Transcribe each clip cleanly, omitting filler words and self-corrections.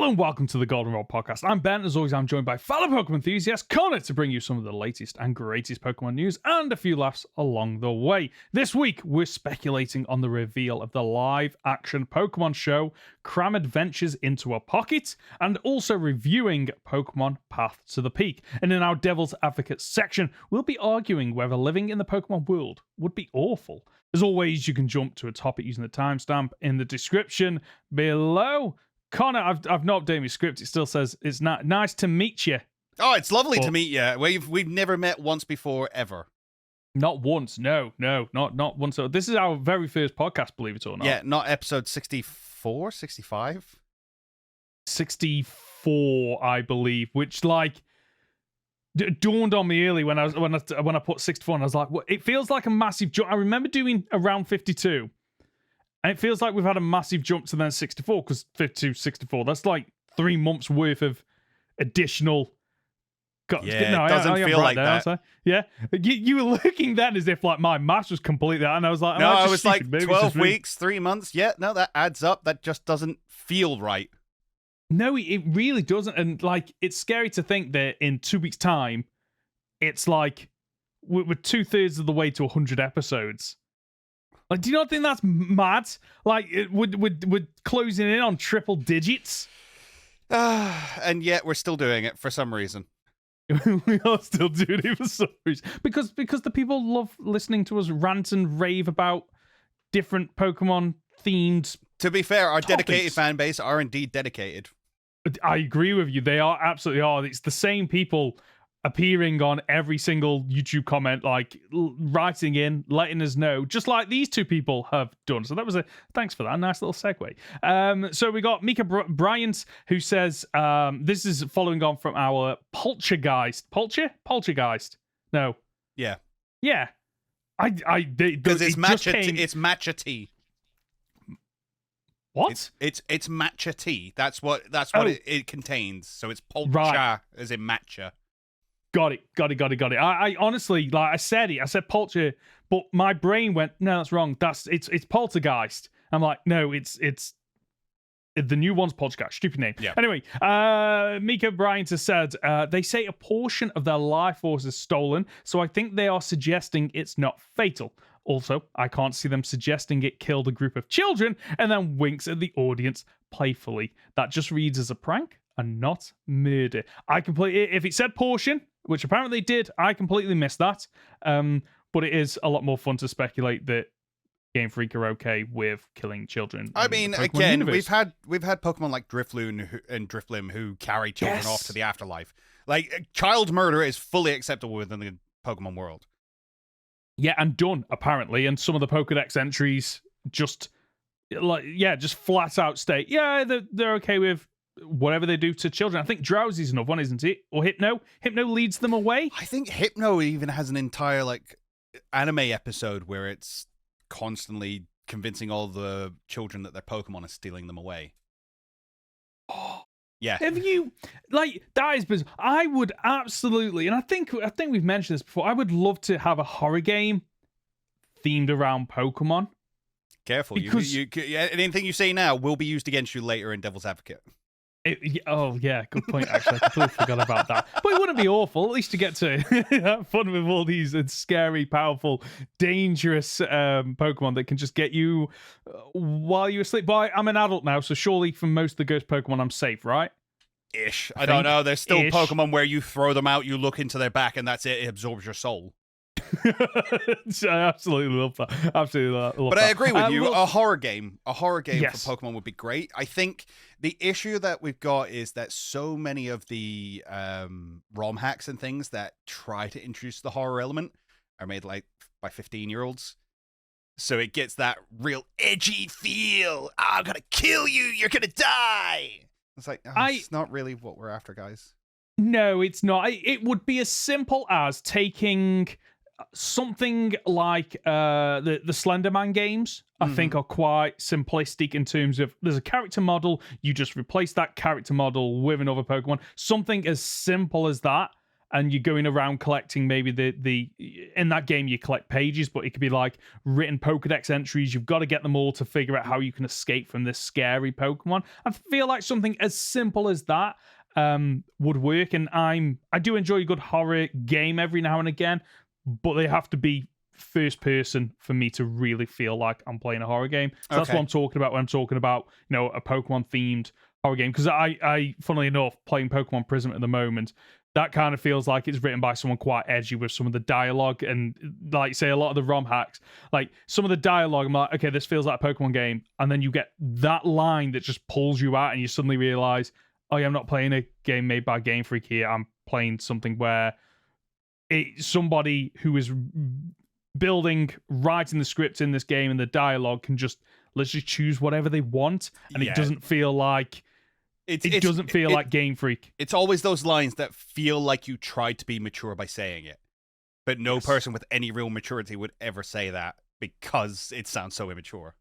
Hello and welcome to the Goldenrod Podcast. I'm Ben. As always, I'm joined by fellow Pokemon enthusiast Conor to bring you some of the latest and greatest Pokemon news and a few laughs along the way. This week, we're speculating on the reveal of the live-action Pokemon show, Cram Adventures Into a Pocket, and also reviewing Pokemon Path to the Peak. And in our Devil's Advocate section, we'll be arguing whether living in the Pokemon world would be awful. As always, you can jump to a topic using the timestamp in the description below. Conor, I've not updated my script. It still says it's nice to meet you. Oh, it's lovely to meet you. We've never met once before, ever. Not once. No, not once. So this is our very first podcast, believe it or not. Yeah, not episode 64, 65? 64, I believe, which dawned on me early when I put 64 and I was like, well, it feels like a massive jump. I remember doing around 52. And it feels like we've had a massive jump to then 64, because 52, 64, that's like 3 months worth of additional... Yeah, it doesn't feel like that. Yeah, you were looking then as if like my maths was completely... And I was like... No, I was like 12 weeks, 3 months. Yeah, no, that adds up. That just doesn't feel right. No, it really doesn't. And like, it's scary to think that in 2 weeks' time, it's like we're 2/3 of the way to 100 episodes. Like, do you not think that's mad? Like, we're closing in on triple digits. And yet we're still doing it for some reason. We are still doing it for some reason. Because the people love listening to us rant and rave about different Pokemon-themed To be fair, our topics. dedicated fan base are indeed dedicated. I agree with you. They are absolutely are. It's the same people appearing on every single YouTube comment, like writing in, letting us know, just like these two people have done. So that was thanks for that. Nice little segue. So we got Mika Bryant, who says, this is following on from our Poltergeist. Poltergeist? No. Yeah. Yeah. Because it's matcha tea. What? It's matcha tea. That's what it contains. So it's polcha, right, as in matcha. Got it. I honestly, like I said Polter, but my brain went, no, that's wrong. It's Poltergeist. I'm like, no, it's the new one's Poltergeist. Stupid name. Yeah. Anyway, Mika Bryant has said, they say a portion of their life force is stolen, so I think they are suggesting it's not fatal. Also, I can't see them suggesting it killed a group of children, and then winks at the audience playfully. That just reads as a prank and not murder. If it said portion, which apparently it did, I completely missed that. But it is a lot more fun to speculate that Game Freak are okay with killing children. I mean, again, universe. we've had Pokemon like Drifloon and Drifblim who carry children off to the afterlife. Like, child murder is fully acceptable within the Pokemon world. Yeah, and done, apparently. And some of the Pokedex entries just flat out state, yeah, they're okay with whatever they do to children. I think Drowsy's another one, isn't it? Or Hypno. Hypno leads them away. I think Hypno even has an entire like anime episode where it's constantly convincing all the children that their Pokemon is stealing them away. Oh, yeah. Have you that is bizarre. I would absolutely, and I think we've mentioned this before. I would love to have a horror game themed around Pokemon. Careful, because anything you say now will be used against you later in Devil's Advocate. Good point, actually. I completely forgot about that. But it wouldn't be awful, at least to get to have fun with all these scary, powerful, dangerous Pokemon that can just get you while you're asleep. But I'm an adult now, so surely for most of the ghost Pokemon, I'm safe, right? Ish. I don't know. There's still Pokemon where you throw them out, you look into their back, and that's it. It absorbs your soul. I absolutely love that. But I agree with you. A horror game yes, for Pokemon would be great. I think the issue that we've got is that so many of the ROM hacks and things that try to introduce the horror element are made like by 15-year-olds. So it gets that real edgy feel. I'm gonna kill you. You're gonna die. It's like it's not really what we're after, guys. No, it's not. It would be as simple as taking something like the Slenderman games. I think are quite simplistic in terms of there's a character model, you just replace that character model with another Pokemon. Something as simple as that, and you're going around collecting maybe the in that game you collect pages, but it could be like written Pokedex entries. You've got to get them all to figure out how you can escape from this scary Pokemon. I feel like something as simple as that would work, and I do enjoy a good horror game every now and again, but they have to be first person for me to really feel like I'm playing a horror game. So that's what I'm talking about when I'm talking about, a Pokemon themed horror game. Because I, funnily enough, playing Pokemon Prism at the moment, that kind of feels like it's written by someone quite edgy with some of the dialogue, and like say a lot of the ROM hacks, like some of the dialogue, I'm like, okay, this feels like a Pokemon game, and then you get that line that just pulls you out, and you suddenly realize, oh yeah, I'm not playing a game made by Game Freak here. I'm playing something where somebody who is writing the script in this game and the dialogue can just literally choose whatever they want, and it doesn't feel like it doesn't feel like Game Freak. It's always those lines that feel like you tried to be mature by saying it, but no person with any real maturity would ever say that because it sounds so immature.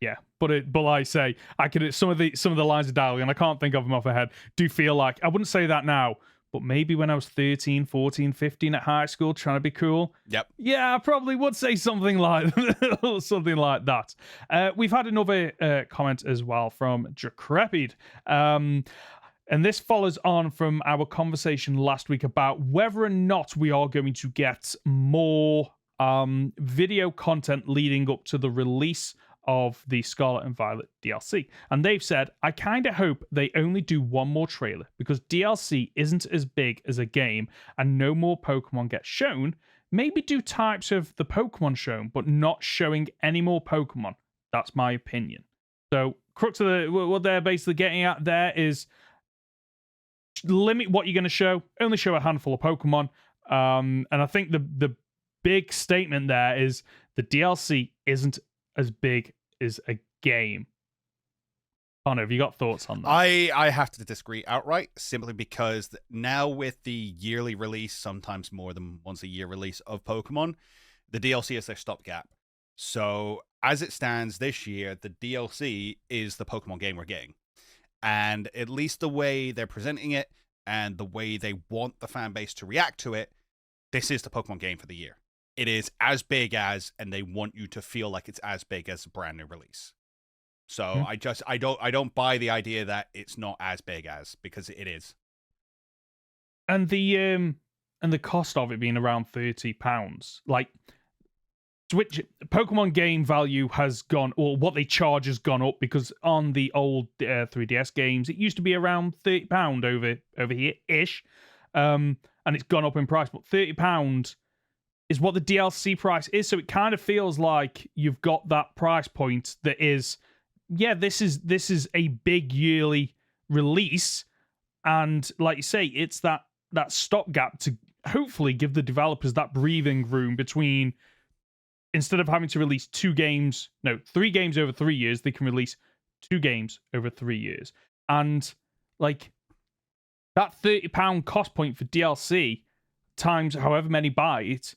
Yeah, but like I say, I can some of the lines of dialogue, and I can't think of them off my head, do feel like, I wouldn't say that now, but maybe when I was 13, 14, 15 at high school trying to be cool. Yep. Yeah, I probably would say something like something like that. We've had another comment as well from Decrepit. And this follows on from our conversation last week about whether or not we are going to get more video content leading up to the release of the Scarlet and Violet DLC. And they've said, I kind of hope they only do one more trailer, because DLC isn't as big as a game and no more Pokemon get shown. Maybe do types of the Pokemon shown, but not showing any more Pokemon. That's my opinion. So, crux of what they're basically getting at there is limit what you're going to show. Only show a handful of Pokemon. And I think the big statement there is the DLC isn't as big as a game. Conor, have you got thoughts on that? I have to disagree outright, simply because now with the yearly release, sometimes more than once a year release of Pokemon, the DLC is their stopgap. So as it stands this year, the DLC is the Pokemon game we're getting. And at least the way they're presenting it and the way they want the fan base to react to it, this is the Pokemon game for the year. It is as big as, and they want you to feel like it's as big as a brand new release. So I don't buy the idea that it's not as big as, because it is. And the cost of it being around £30, like Switch Pokemon game value has gone, or what they charge has gone up, because on the old 3DS games it used to be around £30 over here ish, and it's gone up in price. But £30 is what the DLC price is, so it kind of feels like you've got that price point that is, yeah, this is a big yearly release, and like you say, it's that stopgap to hopefully give the developers that breathing room between, instead of having to release 3 games over 3 years, they can release 2 games over 3 years. And like that £30 cost point for DLC times however many buy it,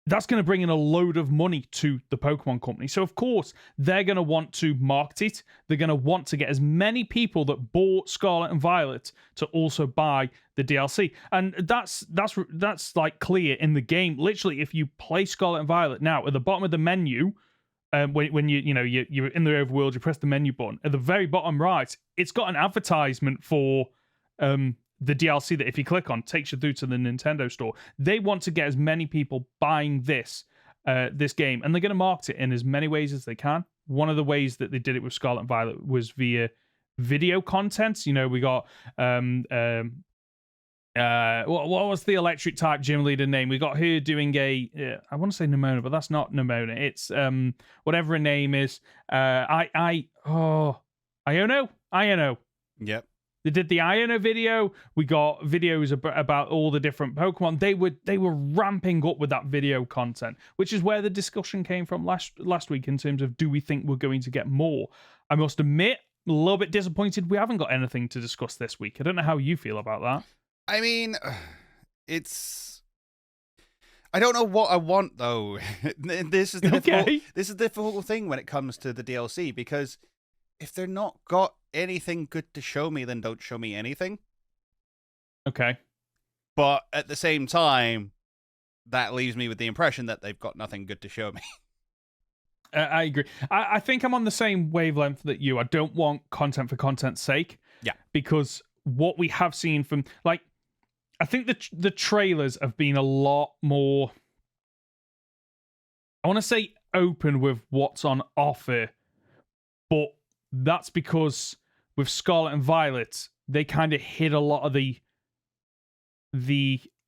that's going to bring in a load of money to the Pokemon company. So, of course, they're going to want to market it. They're going to want to get as many people that bought Scarlet and Violet to also buy the DLC. And that's like clear in the game. Literally, if you play Scarlet and Violet now, at the bottom of the menu, when you're in the overworld, you press the menu button. At the very bottom right, it's got an advertisement for the DLC that if you click on takes you through to the Nintendo store. They want to get as many people buying this game, and they're going to market it in as many ways as they can. One of the ways that they did it with Scarlet and Violet was via video content. We got what was the electric type gym leader name? We got her doing I want to say Nimona, but that's not Nimona. It's whatever her name is. Iono. Yep. They did the Iono video. We got videos about all the different Pokemon. They were ramping up with that video content, which is where the discussion came from last week in terms of, do we think we're going to get more? I must admit, a little bit disappointed we haven't got anything to discuss this week. I don't know how you feel about that. I mean, I don't know what I want, though. This is the difficult thing when it comes to the DLC, because if they're not got anything good to show me, then don't show me anything. Okay. But at the same time, that leaves me with the impression that they've got nothing good to show me. I agree. I think I'm on the same wavelength that you. I don't want content for content's sake. Yeah. Because what we have seen from, like, I think the trailers have been a lot more, I want to say, open with what's on offer, but that's because with Scarlet and Violet, they kind of hid a lot of the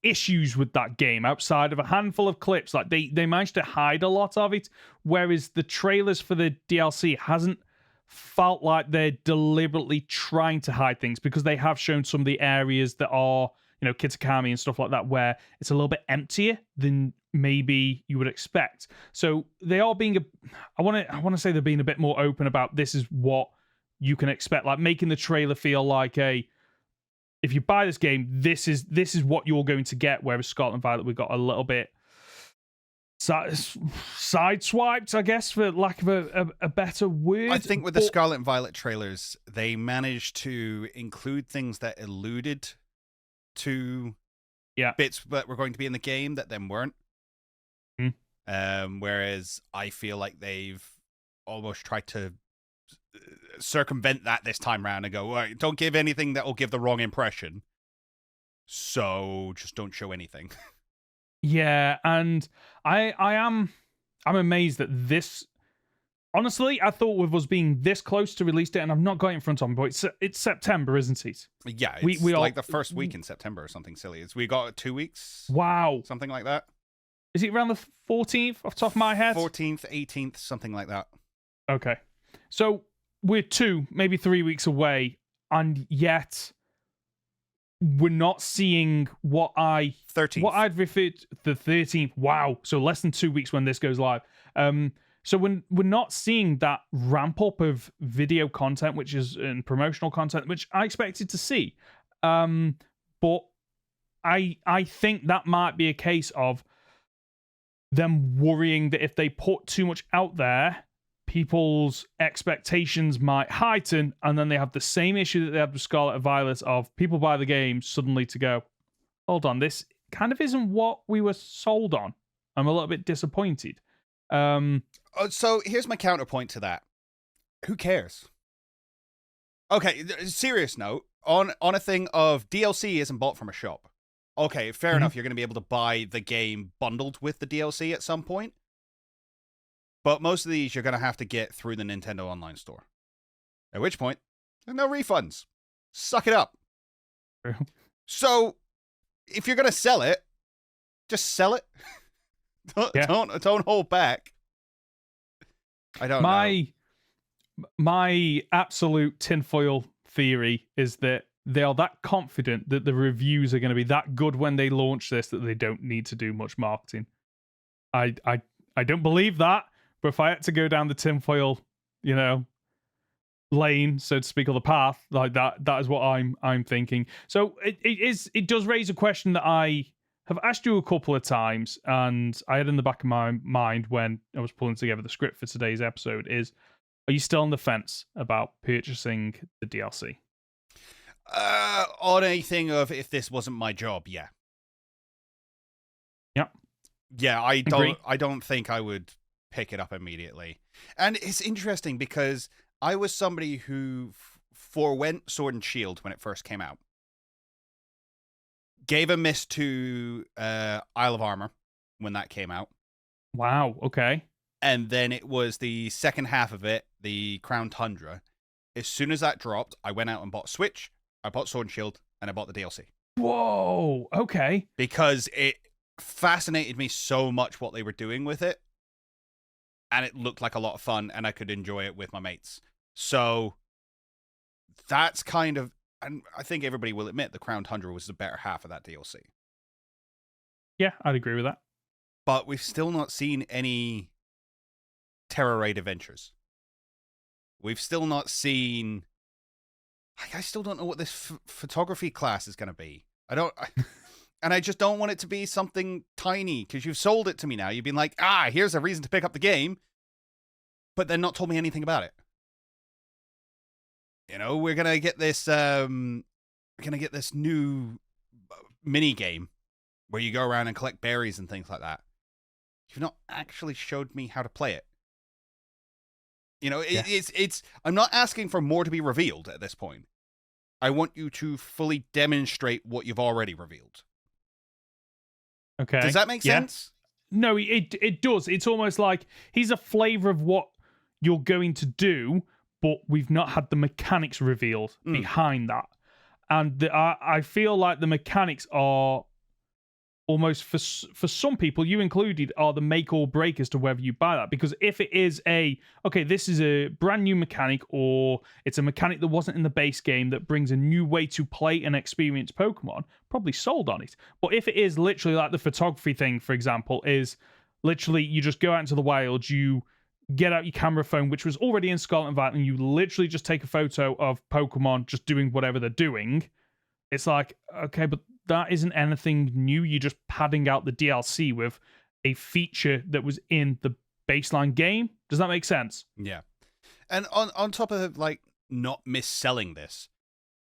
issues with that game outside of a handful of clips. Like they managed to hide a lot of it, whereas the trailers for the DLC hasn't felt like they're deliberately trying to hide things, because they have shown some of the areas that are, Kitakami and stuff like that, where it's a little bit emptier than maybe you would expect. So they are being I want to say they're being a bit more open about, this is what you can expect, like making the trailer feel like if you buy this game, this is what you're going to get. Whereas Scarlet and Violet, we got a little bit sideswiped, I guess, for lack of a better word. I think with the Scarlet and Violet trailers, they managed to include things that alluded to bits that were going to be in the game that then weren't. Whereas I feel like they've almost tried to circumvent that this time around and go, well, don't give anything that will give the wrong impression, so just don't show anything. Yeah, and I'm amazed that this, honestly, I thought with us being this close to release date, and I've not got it in front of me, but it's September, isn't it? Yeah, it's we like the first week in September or something silly. We got 2 weeks. Wow. Something like that. Is it around the 14th off the top of my head? 14th, 18th, something like that. Okay. So we're 2, maybe 3 weeks away, and yet we're not seeing what 13th. What I'd referred the 13th. Wow. So less than 2 weeks when this goes live. So we're not seeing that ramp up of video content, which is and promotional content, which I expected to see. But I think that might be a case of them worrying that if they put too much out there, people's expectations might heighten, and then they have the same issue that they had with Scarlet and Violet of people buy the game suddenly to go, hold on, this kind of isn't what we were sold on. I'm a little bit disappointed. So here's my counterpoint to that. Who cares? Okay, serious note, on a thing of DLC isn't bought from a shop. Okay, fair enough, you're going to be able to buy the game bundled with the DLC at some point. But most of these you're going to have to get through the Nintendo Online Store. At which point, there's no refunds. Suck it up. True. So, if you're going to sell it, just sell it. Don't hold back. I don't know. My absolute tinfoil theory is that they are that confident that the reviews are going to be that good when they launch this that they don't need to do much marketing. I don't believe that, but if I had to go down the tinfoil, lane, so to speak, or the path like that is what I'm thinking. So it does raise a question that I have asked you a couple of times, and I had in the back of my mind when I was pulling together the script for today's episode is, are you still on the fence about purchasing the DLC? On anything of if this wasn't my job, yeah. Yep. Yeah, I don't think I would pick it up immediately. And it's interesting because I was somebody who forewent Sword and Shield when it first came out. Gave a miss to Isle of Armor when that came out. Wow, okay. And then it was the second half of it, the Crown Tundra. As soon as that dropped, I went out and bought Switch, I bought Sword and Shield, and I bought the DLC. Whoa, okay. Because it fascinated me so much what they were doing with it. And it looked like a lot of fun, and I could enjoy it with my mates. So that's kind of, and I think everybody will admit the Crown Tundra was the better half of that DLC. Yeah, I'd agree with that. But we've still not seen any Terra Raid adventures. We've still not seen, I still don't know what this photography class is going to be. And I just don't want it to be something tiny, because you've sold it to me now. You've been like, here's a reason to pick up the game, but then not told me anything about it. We're gonna get this. We're gonna get this new mini game where you go around and collect berries and things like that. You've not actually showed me how to play it. You know, it's. I'm not asking for more to be revealed at this point. I want you to fully demonstrate what you've already revealed. Okay. Does that make sense? No, it does. It's almost like here's a flavor of what you're going to do, but we've not had the mechanics revealed behind that. And I feel like the mechanics are almost, for some people, you included, are the make or break as to whether you buy that. Because if it is this is a brand new mechanic, or it's a mechanic that wasn't in the base game that brings a new way to play and experience Pokemon, probably sold on it. But if it is literally like the photography thing, for example, is literally you just go out into the wild, you get out your camera phone, which was already in Scarlet and Violet, and you literally just take a photo of Pokemon just doing whatever they're doing. It's like, okay, but that isn't anything new. You're just padding out the DLC with a feature that was in the baseline game. Does that make sense? Yeah. And on top of, like, not mis-selling this,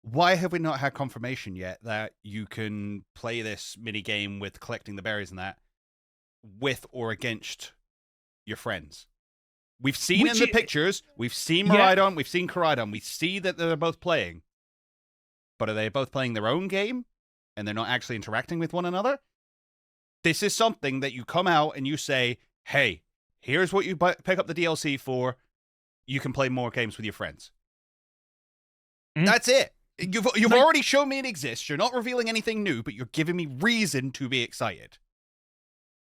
why have we not had confirmation yet that you can play this mini game with collecting the berries and that with or against your friends? We've seen in the pictures, we've seen Miraidon, we've seen Koraidon, we see that they're both playing. But are they both playing their own game? And they're not actually interacting with one another? This is something that you come out and you say, hey, here's what you pick up the DLC for. You can play more games with your friends. That's it. You've already shown me it exists. You're not revealing anything new, but you're giving me reason to be excited.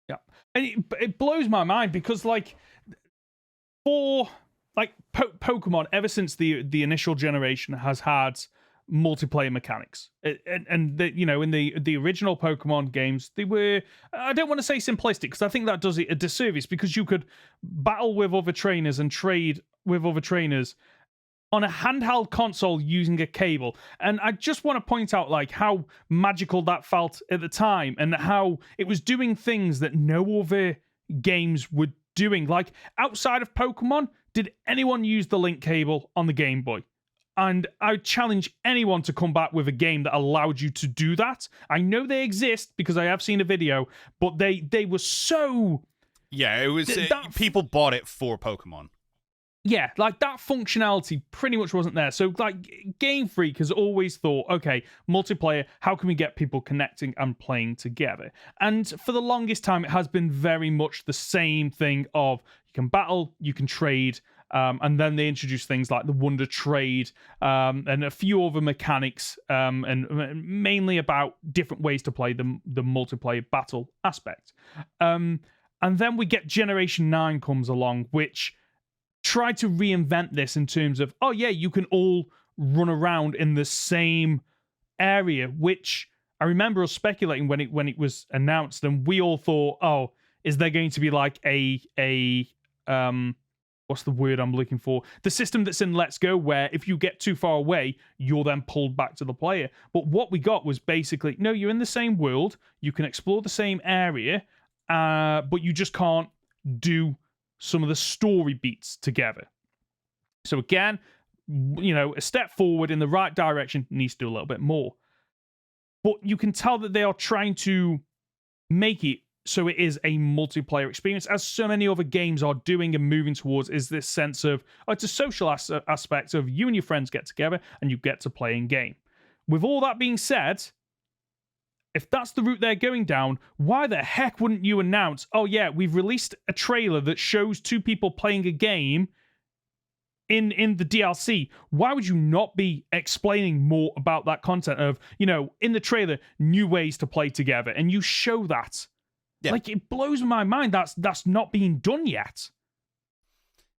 Yeah. And it blows my mind because, like, for like Pokemon, ever since the initial generation has had multiplayer mechanics, and you know, in the original Pokemon games, they were, I don't want to say simplistic, because I think that does it a disservice, because you could battle with other trainers and trade with other trainers on a handheld console using a cable. And I just want to point out, like, how magical that felt at the time, and how it was doing things that no other games were doing. Like, outside of Pokemon, did anyone use the link cable on the Game Boy? And I challenge anyone to come back with a game that allowed you to do that. I know they exist because I have seen a video, but they were so... Yeah, it was... people bought it for Pokemon. Yeah, like, that functionality pretty much wasn't there. So, like, Game Freak has always thought, okay, multiplayer, how can we get people connecting and playing together? And for the longest time, it has been very much the same thing of, you can battle, you can trade, and then they introduce things like the Wonder Trade, and a few other mechanics, and mainly about different ways to play the multiplayer battle aspect. And then we get Generation 9 comes along, which tried to reinvent this in terms of, oh yeah, you can all run around in the same area, which I remember us speculating when it was announced, and we all thought, oh, is there going to be like a what's the word I'm looking for? The system that's in Let's Go, where if you get too far away, you're then pulled back to the player. But what we got was basically, no, you're in the same world, you can explore the same area, but you just can't do some of the story beats together. So again, you know, a step forward in the right direction, needs to do a little bit more. But you can tell that they are trying to make it so it is a multiplayer experience, as so many other games are doing and moving towards, is this sense of, oh, it's a social aspect of you and your friends get together and you get to play in game. With all that being said, if that's the route they're going down, why the heck wouldn't you announce, oh yeah, we've released a trailer that shows two people playing a game in the DLC? Why would you not be explaining more about that content of, you know, in the trailer, new ways to play together, and you show that? Yeah. Like, it blows my mind that's not being done yet.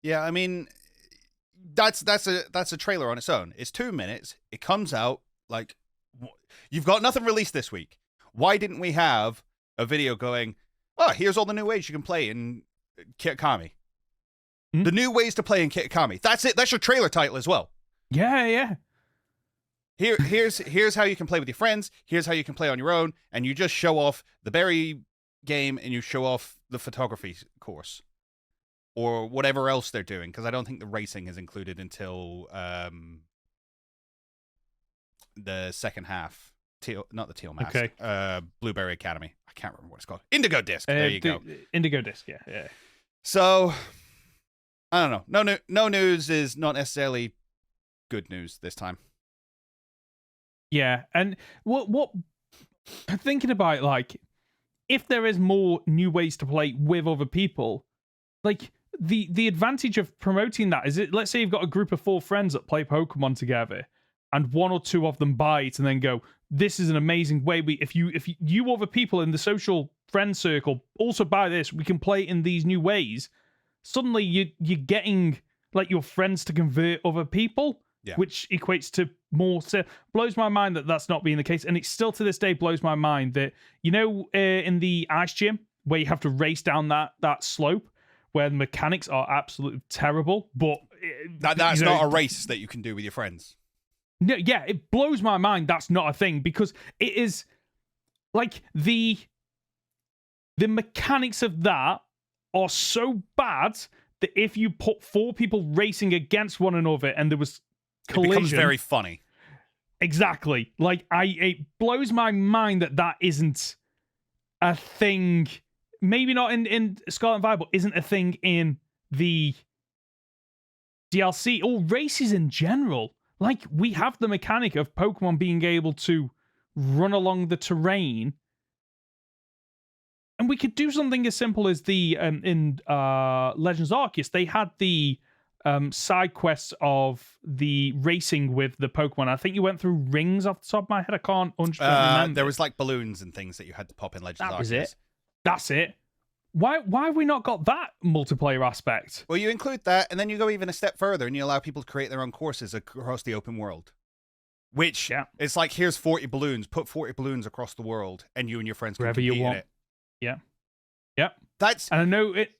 Yeah, I mean, that's a trailer on its own. It's 2 minutes. It comes out, like, you've got nothing released this week. Why didn't we have a video going, oh, here's all the new ways you can play in Kitakami? Mm-hmm. The new ways to play in Kitakami. That's it. That's your trailer title as well. Yeah. Here's how you can play with your friends. Here's how you can play on your own. And you just show off the berry game and you show off the photography course. Or whatever else they're doing. Because I don't think the racing is included until the second half. not the Teal Mask. Okay. Blueberry Academy. I can't remember what it's called. Indigo Disc. There you go. Indigo Disc. Yeah. So I don't know. No news is not necessarily good news this time. Yeah, and what thinking about, like, if there is more new ways to play with other people, like the advantage of promoting that is, it, let's say you've got a group of 4 friends that play Pokemon together, and 1 or 2 of them buy it and then go, this is an amazing way. If you other people in the social friend circle also buy this, we can play in these new ways. Suddenly you're getting, like, your friends to convert other people, which equates to more. So blows my mind that that's not being the case, and it still to this day blows my mind that, you know, in the ice gym where you have to race down that slope, where the mechanics are absolutely terrible, but that's not a race that you can do with your friends. No, yeah, it blows my mind that's not a thing, because it is like the mechanics of that are so bad that if you put 4 people racing against one another and there was collision, it becomes very funny. Exactly. Like, it blows my mind that isn't a thing. Maybe not in Scarlet and Violet, but isn't a thing in the DLC or races in general. Like, we have the mechanic of Pokemon being able to run along the terrain, and we could do something as simple as the in Legends Arceus, they had the side quests of the racing with the Pokemon. I think you went through rings off the top of my head. I can't 100% remember. There was like balloons and things that you had to pop in Legends Arceus. That was it. That's it. Why have we not got that multiplayer aspect? Well, you include that, and then you go even a step further, and you allow people to create their own courses across the open world. Which, it's like, here's 40 balloons, put 40 balloons across the world, and you and your friends can compete in it. Yeah. And I know it.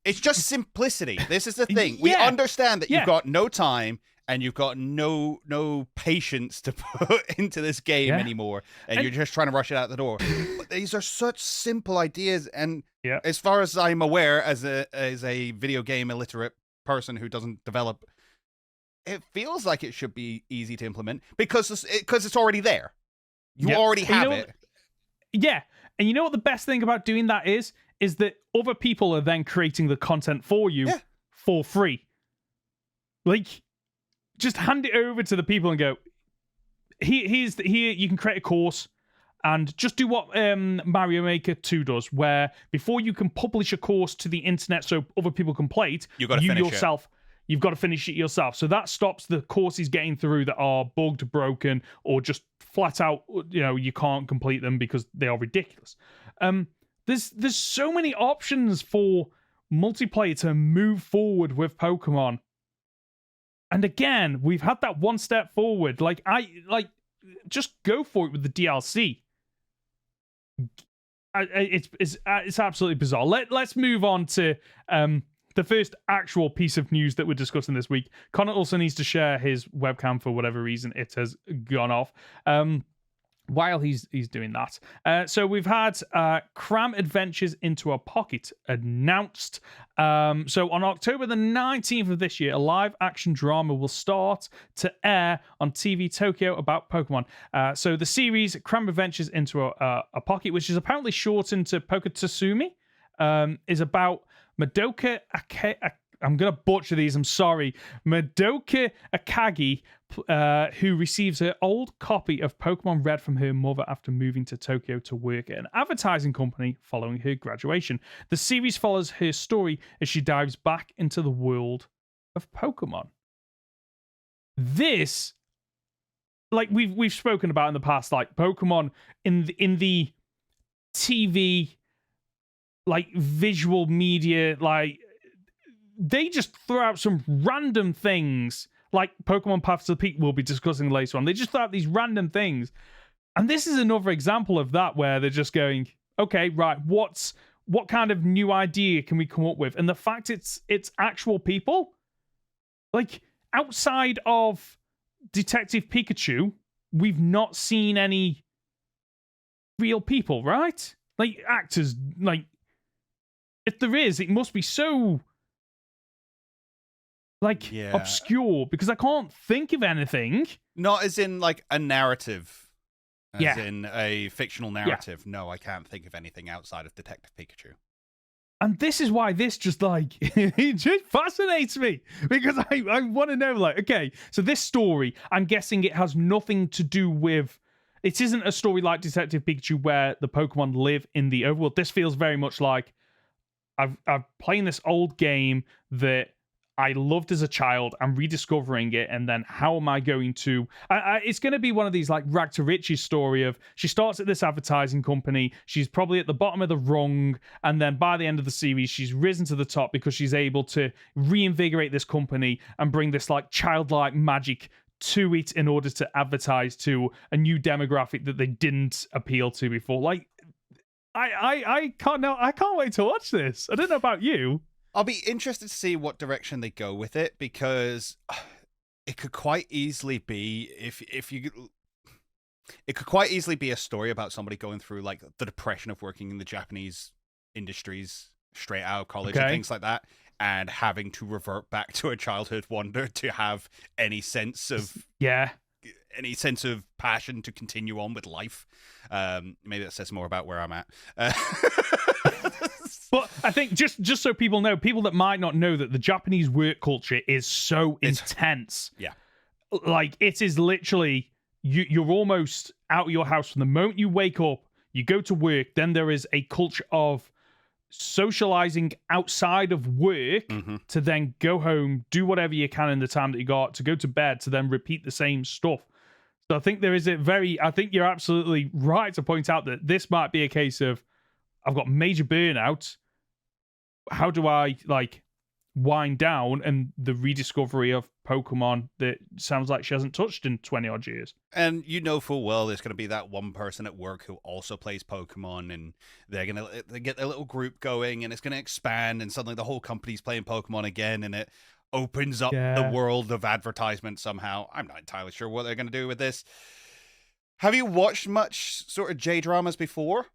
It's just simplicity. This is the thing. We understand that you've got no time and you've got no patience to put into this game anymore, and you're just trying to rush it out the door. But these are such simple ideas, and as far as I'm aware, as a video game illiterate person who doesn't develop, it feels like it should be easy to implement because it's already there. You already have it. Yeah. And you know what the best thing about doing that is that other people are then creating the content for you for free. Like, just hand it over to the people and go, here you can create a course, and just do what Mario Maker 2 does, where before you can publish a course to the internet so other people can play it, you've got to finish it yourself. So that stops the courses getting through that are bugged, broken, or just flat out, you can't complete them because they are ridiculous. There's so many options for multiplayer to move forward with Pokemon. And again, we've had that one step forward. Just go for it with the DLC. It's absolutely bizarre. Let's move on to the first actual piece of news that we're discussing this week. Conor also needs to share his webcam for whatever reason. It has gone off. While he's doing that. So we've had Cram Adventures Into a Pocket announced. So on October the 19th of this year, a live-action drama will start to air on TV Tokyo about Pokemon. So the series Cram Adventures Into a Pocket, which is apparently shortened to PokeTsume, is about Madoka I'm going to butcher these, I'm sorry. Madoka Akagi, who receives her old copy of Pokemon Red from her mother after moving to Tokyo to work at an advertising company following her graduation. The series follows her story as she dives back into the world of Pokemon. This, like we've spoken about in the past, like Pokemon in the TV, like visual media, like they just throw out some random things, like Pokemon Paths to the Peak we'll be discussing later on. They just throw out these random things. And this is another example of that, where they're just going, okay, right, what kind of new idea can we come up with? And the fact it's actual people, like outside of Detective Pikachu, we've not seen any real people, right? Like actors, like if there is, it must be so obscure, because I can't think of anything. Not as in like a narrative As in a fictional narrative. No, I can't think of anything outside of Detective Pikachu. And this is why this just like it just fascinates me, because I want to know, like, okay, so this story, I'm guessing it has nothing to do with, it isn't a story like Detective Pikachu where the Pokemon live in the overworld. This feels very much like I've playing this old game that I loved as a child. I'm rediscovering it, and then how am I going to? It's going to be one of these like Rag to Riches story of she starts at this advertising company. She's probably at the bottom of the rung, and then by the end of the series, she's risen to the top because she's able to reinvigorate this company and bring this like childlike magic to it in order to advertise to a new demographic that they didn't appeal to before. Like, I can't wait to watch this. I don't know about you. I'll be interested to see what direction they go with it, because it could quite easily be it could quite easily be a story about somebody going through like the depression of working in the Japanese industries straight out of college and things like that, and having to revert back to a childhood wonder to have any sense of passion to continue on with life. Maybe that says more about where I'm at. But I think just so people know, people that might not know, that the Japanese work culture is so intense. Yeah. Like, it is literally, you're almost out of your house from the moment you wake up, you go to work, then there is a culture of socializing outside of work to then go home, do whatever you can in the time that you got, to go to bed, to then repeat the same stuff. So I think there is I think you're absolutely right to point out that this might be a case of, I've got major burnout. How do I like wind down? And the rediscovery of Pokemon that sounds like she hasn't touched in 20 odd years. And you know full well there's going to be that one person at work who also plays Pokemon, and they get their little group going, and it's going to expand, and suddenly the whole company's playing Pokemon again, and it opens up the world of advertisement somehow. I'm not entirely sure what they're going to do with this. Have you watched much sort of J-dramas before?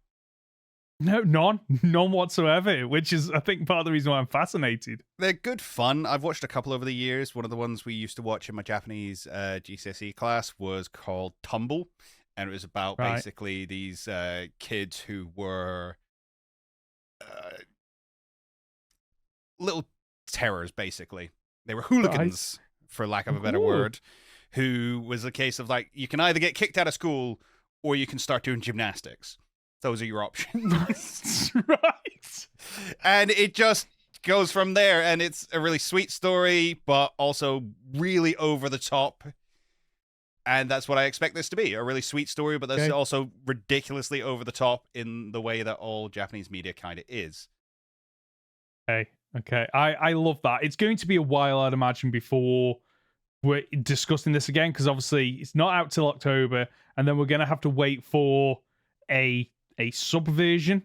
No, none whatsoever, which is, I think, part of the reason why I'm fascinated. They're good fun. I've watched a couple over the years. One of the ones we used to watch in my Japanese GCSE class was called Tumble, and it was about basically these kids who were little terrors, basically. They were hooligans, for lack of a better word, who was a case of like, you can either get kicked out of school or you can start doing gymnastics. Those are your options. Right. And it just goes from there. And it's a really sweet story, but also really over the top. And that's what I expect this to be. A really sweet story, but that's also ridiculously over the top in the way that all Japanese media kind of is. Okay. I love that. It's going to be a while, I'd imagine, before we're discussing this again, because obviously it's not out till October, and then we're going to have to wait for a subversion,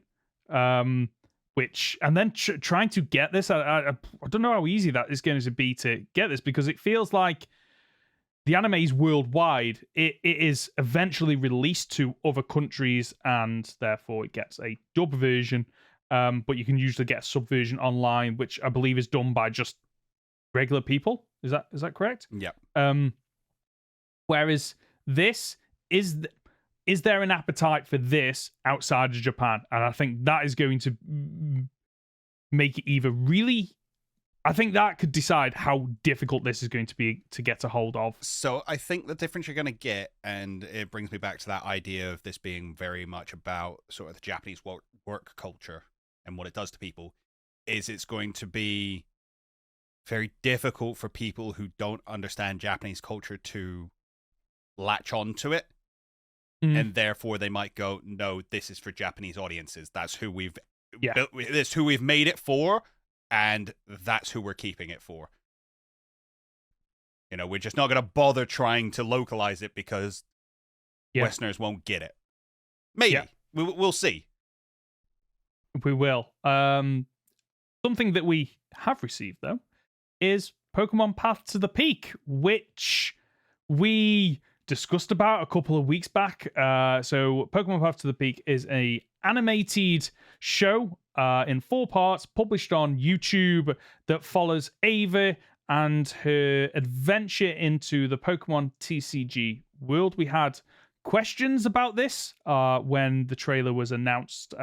which, and then trying to get this. I don't know how easy that is going to be to get this, because it feels like the anime is worldwide. It is eventually released to other countries, and therefore it gets a dub version. But you can usually get a subversion online, which I believe is done by just regular people. Is that correct? Yeah. Whereas this is there an appetite for this outside of Japan? And I think that is going to make it either really, I think that could decide how difficult this is going to be to get a hold of. So I think the difference you're going to get, and it brings me back to that idea of this being very much about sort of the Japanese work culture and what it does to people, is it's going to be very difficult for people who don't understand Japanese culture to latch on to it. And therefore they might go, no, this is for Japanese audiences. That's who we've built, this is who we've made it for, and that's who we're keeping it for. You know, we're just not going to bother trying to localize it because Westerners won't get it. Maybe. Yeah. We'll see. We will. Something that we have received, though, is Pokemon Path to the Peak, which we discussed about a couple of weeks back. So Pokemon Path to the Peak is a animated show in 4 parts published on YouTube that follows Ava and her adventure into the Pokemon TCG world. We had questions about this when the trailer was announced.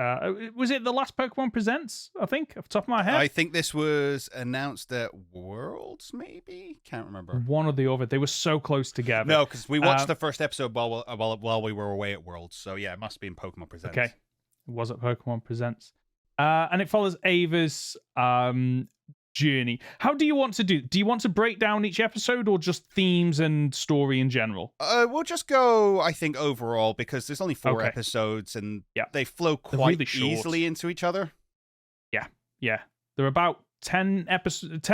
Was it the last Pokemon Presents, I think, off the top of my head? I think this was announced at Worlds, maybe? Can't remember. One or the other. They were so close together. No, because we watched the first episode while we were away at Worlds. So yeah, it must be in Pokemon Presents. Okay. It was at Pokemon Presents. And it follows Ava's journey. How do you want to do? Do you want to break down each episode or just themes and story in general? We'll just go, I think, overall, because there's only 4 episodes and they flow quite really easily into each other. Yeah. They're about 10 episodes.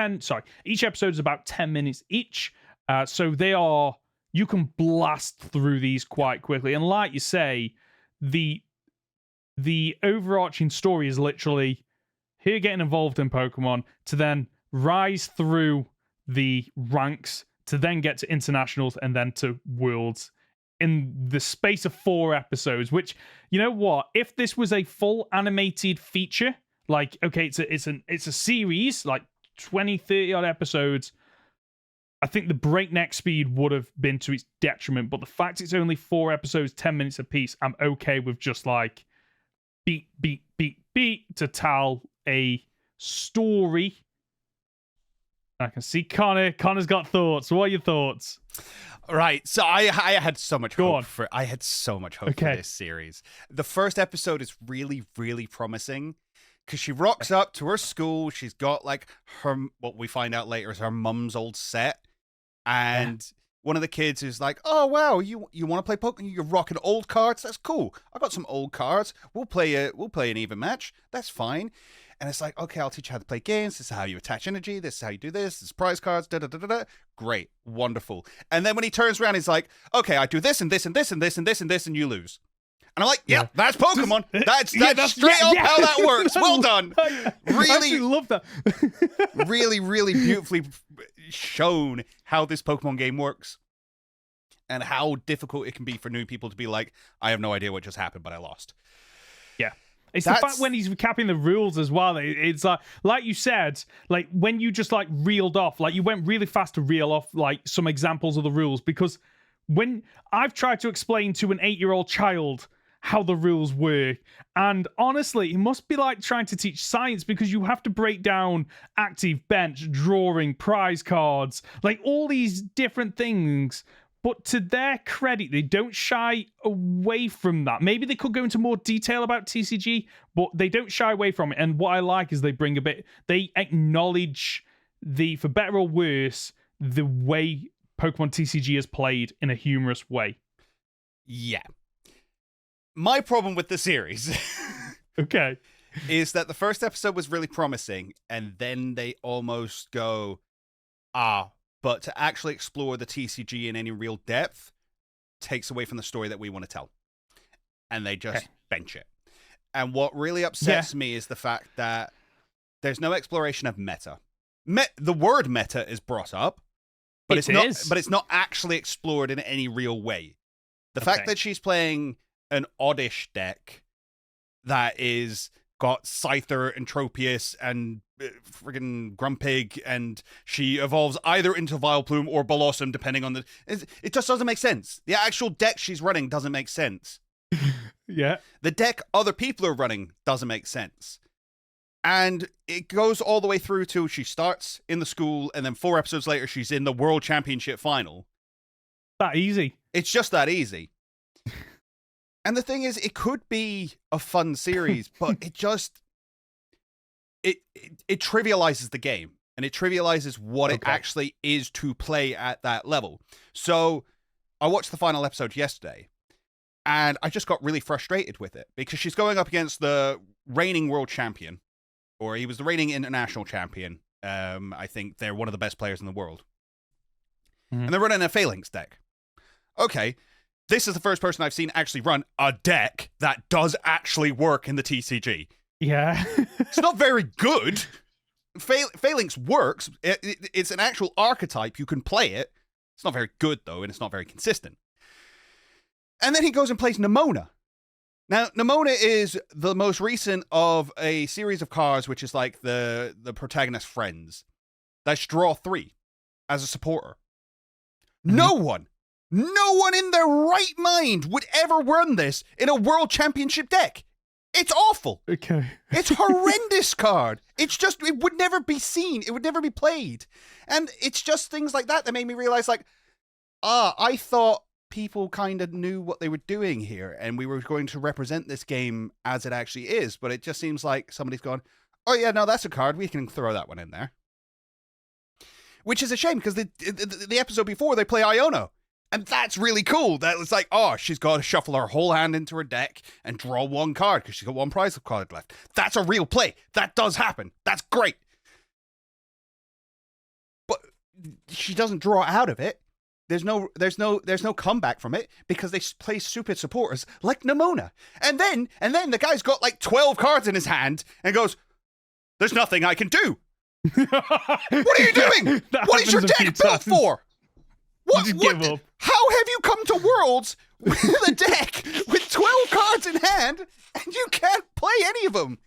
Each episode is about 10 minutes each. So you can blast through these quite quickly. And like you say, the overarching story is literally here getting involved in Pokemon to then rise through the ranks to then get to internationals and then to worlds in the space of 4 episodes, which, you know what, if this was a full animated feature, like, okay, it's a series, like 20, 30 odd episodes, I think the breakneck speed would have been to its detriment. But the fact it's only 4 episodes, 10 minutes apiece, I'm okay with just like beat to tell a story. I can see Connor. Connor's got thoughts. What are your thoughts? Right, so I had so much hope for this series. The first episode is really, really promising because she rocks up to her school. She's got like what we find out later is her mum's old set, and one of the kids is like, "Oh wow, you want to play Pokemon? You're rocking old cards. That's cool. I got some old cards. We'll play an even match. That's fine." And it's like, okay, I'll teach you how to play games. This is how you attach energy. This is how you do this. This is prize cards. Da da da da da. Great, wonderful. And then when he turns around, he's like, okay, I do this and this and this and this and this and this, and you lose. And I'm like, yeah, that's Pokemon. That's straight up how that works. Well done. Really, I love that. really, really beautifully shown how this Pokemon game works and how difficult it can be for new people to be like, I have no idea what just happened, but I lost. Yeah. It's the fact when he's recapping the rules as well. It's like you said, like when you just like reeled off, like you went really fast to reel off like some examples of the rules, because when I've tried to explain to an 8-year-old child how the rules work, and honestly, it must be like trying to teach science, because you have to break down active, bench, drawing, prize cards, like all these different things. But to their credit, they don't shy away from that. Maybe they could go into more detail about TCG, but they don't shy away from it. And what I like is they acknowledge for better or worse, the way Pokemon TCG is played in a humorous way. Yeah. My problem with the series is that the first episode was really promising, and then they almost go, but to actually explore the TCG in any real depth takes away from the story that we want to tell. And they just bench it. And what really upsets me is the fact that there's no exploration of meta. The word meta is brought up, but it's not actually explored in any real way. The fact that she's playing an oddish deck that is got Scyther and Tropius and friggin' Grumpig, and she evolves either into Vileplume or Blossom, depending on it just doesn't make sense. The actual deck she's running doesn't make sense. Yeah. The deck other people are running doesn't make sense. And it goes all the way through to she starts in the school, and then 4 episodes later, she's in the World Championship final. That easy. It's just that easy. And the thing is, it could be a fun series, but it just... It trivializes the game, and it trivializes what it actually is to play at that level. So I watched the final episode yesterday, and I just got really frustrated with it, because she's going up against the reigning world champion, or he was the reigning international champion. I think they're one of the best players in the world. Mm-hmm. And they're running a Phalanx deck. Okay, this is the first person I've seen actually run a deck that does actually work in the TCG. Yeah. It's not very good. Phalanx works. It's an actual archetype. You can play it. It's not very good, though, and it's not very consistent. And then he goes and plays Nemona. Now, Nemona is the most recent of a series of cards, which is like the protagonist's friends. That's draw 3 as a supporter. Mm-hmm. No one No one in their right mind would ever run this in a World Championship deck. It's awful. Okay. It's horrendous card. It's just, it would never be seen. It would never be played. And it's just things like that made me realize, like, I thought people kind of knew what they were doing here and we were going to represent this game as it actually is. But it just seems like somebody's gone, oh yeah, no, that's a card. We can throw that one in there. Which is a shame because the episode before they play Iono. And that's really cool. That it's like, oh, she's got to shuffle her whole hand into her deck and draw one card because she's got one prize card left. That's a real play. That does happen. That's great. But she doesn't draw out of it. There's no comeback from it because they play stupid supporters like Nimona. And then the guy's got like 12 cards in his hand and goes, "There's nothing I can do." What are you doing? What is your deck built for? Give up. How have you come to Worlds with a deck with 12 cards in hand and you can't play any of them?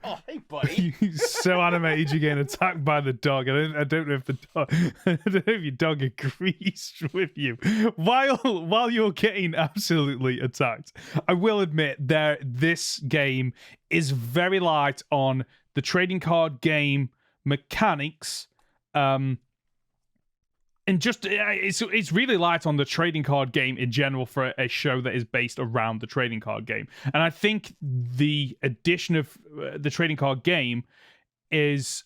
Oh, hey, buddy. You're so animated you're getting attacked by the dog. I don't know if the dog, I don't know if your dog agrees with you. While you're getting absolutely attacked, I will admit this game is very light on the trading card game mechanics. And just it's really light on the trading card game in general for a show that is based around the trading card game. And I think the addition of the trading card game is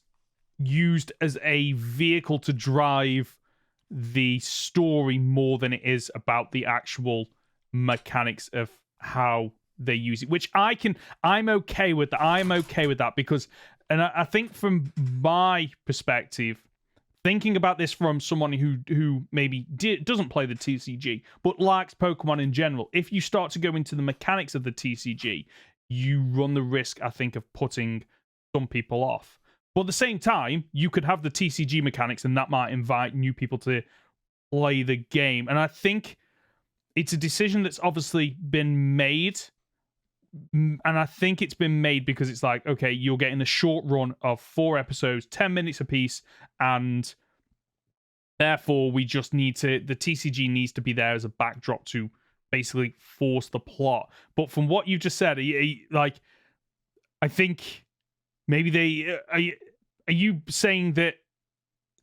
used as a vehicle to drive the story more than it is about the actual mechanics of how they use it, which I'm okay with that. I'm okay with that because, and I think from my perspective, thinking about this from someone who maybe doesn't play the TCG, but likes Pokemon in general, if you start to go into the mechanics of the TCG, you run the risk, I think, of putting some people off. But at the same time, you could have the TCG mechanics, and that might invite new people to play the game. And I think it's a decision that's obviously been made. And I think it's been made because it's like, okay, you're getting a short run of 4 episodes, 10 minutes apiece, and therefore we just need the TCG needs to be there as a backdrop to basically force the plot. But from what you just said, like, I think maybe are you saying that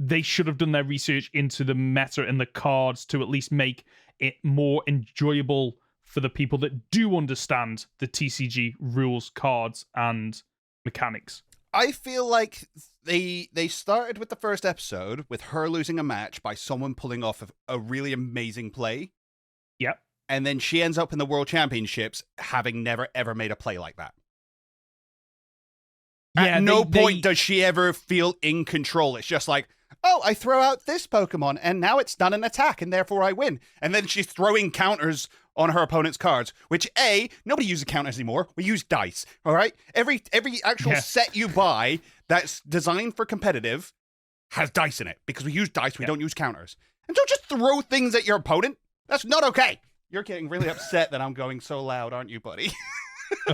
they should have done their research into the meta and the cards to at least make it more enjoyable for the people that do understand the TCG rules, cards, and mechanics? I feel like they started with the first episode with her losing a match by someone pulling off a really amazing play. Yep. And then she ends up in the World Championships having never, ever made a play like that. Yeah, At no point does she ever feel in control. It's just like, oh, I throw out this Pokemon, and now it's done an attack, and therefore I win. And then she's throwing counters on her opponent's cards, which, nobody uses counters anymore. We use dice, all right? Every actual set you buy that's designed for competitive has dice in it, because we use dice, we don't use counters. And don't just throw things at your opponent. That's not okay. You're getting really upset that I'm going so loud, aren't you, buddy?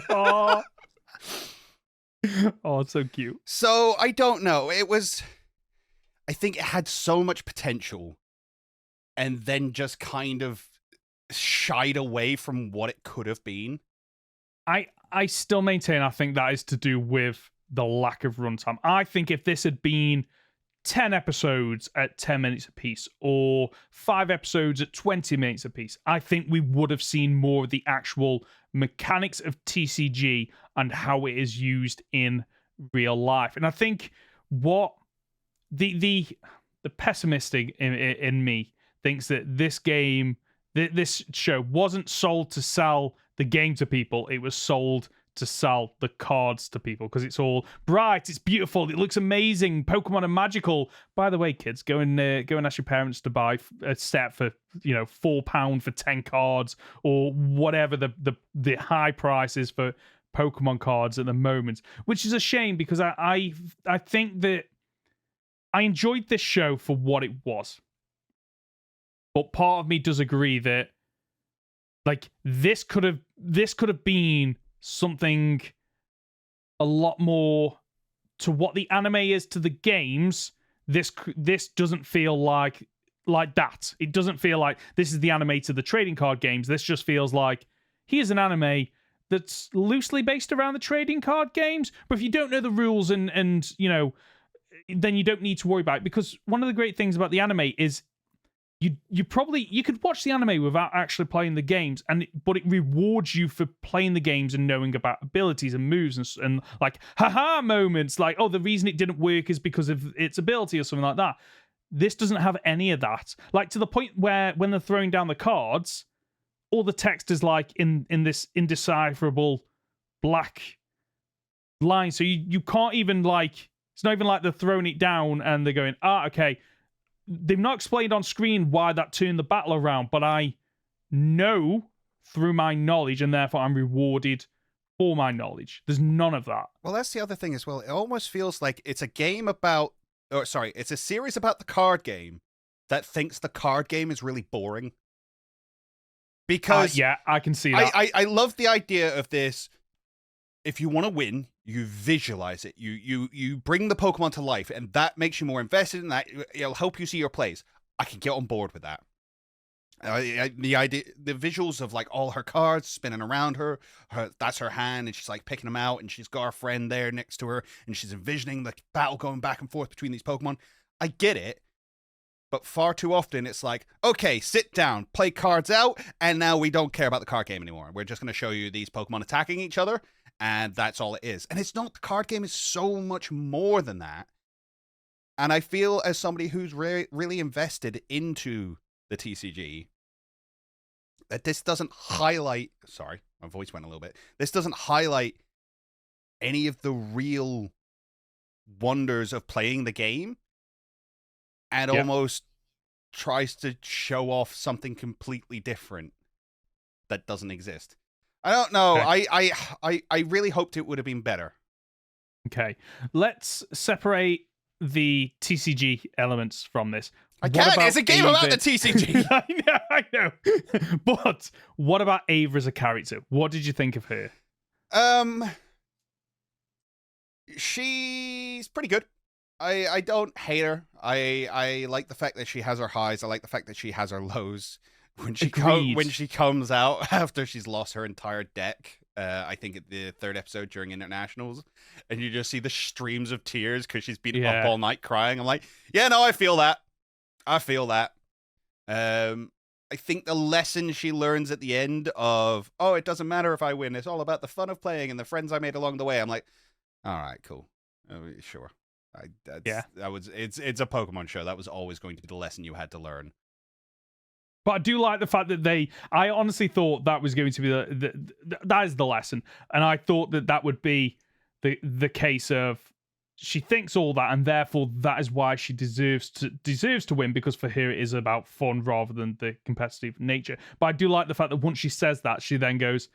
Oh, it's so cute. So, I don't know. I think it had so much potential and then just kind of shied away from what it could have been. I still maintain I think that is to do with the lack of runtime. I think if this had been 10 episodes at 10 minutes apiece or 5 episodes at 20 minutes apiece, I think we would have seen more of the actual mechanics of TCG and how it is used in real life. And I think what the pessimistic in me thinks that this show wasn't sold to sell the game to people. It was sold to sell the cards to people because it's all bright, it's beautiful, it looks amazing. Pokemon are magical. By the way, kids, go and ask your parents to buy a set for £4 for 10 cards or whatever the high price is for Pokemon cards at the moment. Which is a shame because I think that I enjoyed this show for what it was. But part of me does agree that like this could have been something a lot more to what the anime is to the games. This doesn't feel like like that. It doesn't feel like this is the anime to the trading card games. This just feels like here's an anime that's loosely based around the trading card games. But if you don't know the rules and then you don't need to worry about it, because one of the great things about the anime is you could watch the anime without actually playing the games, but it rewards you for playing the games and knowing about abilities and moves and like haha moments, like, oh, the reason it didn't work is because of its ability or something like that. This doesn't have any of that, like to the point where when they're throwing down the cards, all the text is like in this indecipherable black line, so you can't even, like, it's not even like they're throwing it down and they're going, okay, they've not explained on screen why that turned the battle around, but I know through my knowledge, and therefore I'm rewarded for my knowledge. There's none of that. Well, that's the other thing as well. It almost feels like it's a game about, it's a series about the card game that thinks the card game is really boring. Because yeah, I can see that. I love the idea of this. If you want to win, you visualize it. You bring the Pokemon to life, and that makes you more invested in that. It'll help you see your plays. I can get on board with that. The idea, the visuals of like all her cards spinning around her, that's her hand, and she's like picking them out, and she's got her friend there next to her, and she's envisioning the battle going back and forth between these Pokemon. I get it. But far too often, it's like, okay, sit down, play cards out, and now we don't care about the card game anymore. We're just going to show you these Pokemon attacking each other, and that's all it is. And it's not, the card game is so much more than that. And I feel, as somebody who's really invested into the TCG, that this doesn't highlight, sorry, my voice went a little bit. This doesn't highlight any of the real wonders of playing the game. And almost tries to show off something completely different that doesn't exist. I don't know. Okay. I really hoped it would have been better. Okay, let's separate the TCG elements from this. It's a game about the TCG. I know. But what about Ava as a character? What did you think of her? She's pretty good. I don't hate her. I like the fact that she has her highs. I like the fact that she has her lows. When she comes out after she's lost her entire deck, I think at the third episode during internationals, and you just see the streams of tears because she's been up all night crying. I'm like, yeah, no, I feel that. I think the lesson she learns at the end of, oh, it doesn't matter if I win. It's all about the fun of playing and the friends I made along the way. I'm like, all right, cool. Sure. It's a Pokemon show. That was always going to be the lesson you had to learn. But I do like the fact that I honestly thought that was going to be that is the lesson, and I thought that would be the case of she thinks all that, and therefore that is why she deserves to win, because for her it is about fun rather than the competitive nature. But I do like the fact that once she says that, she then goes,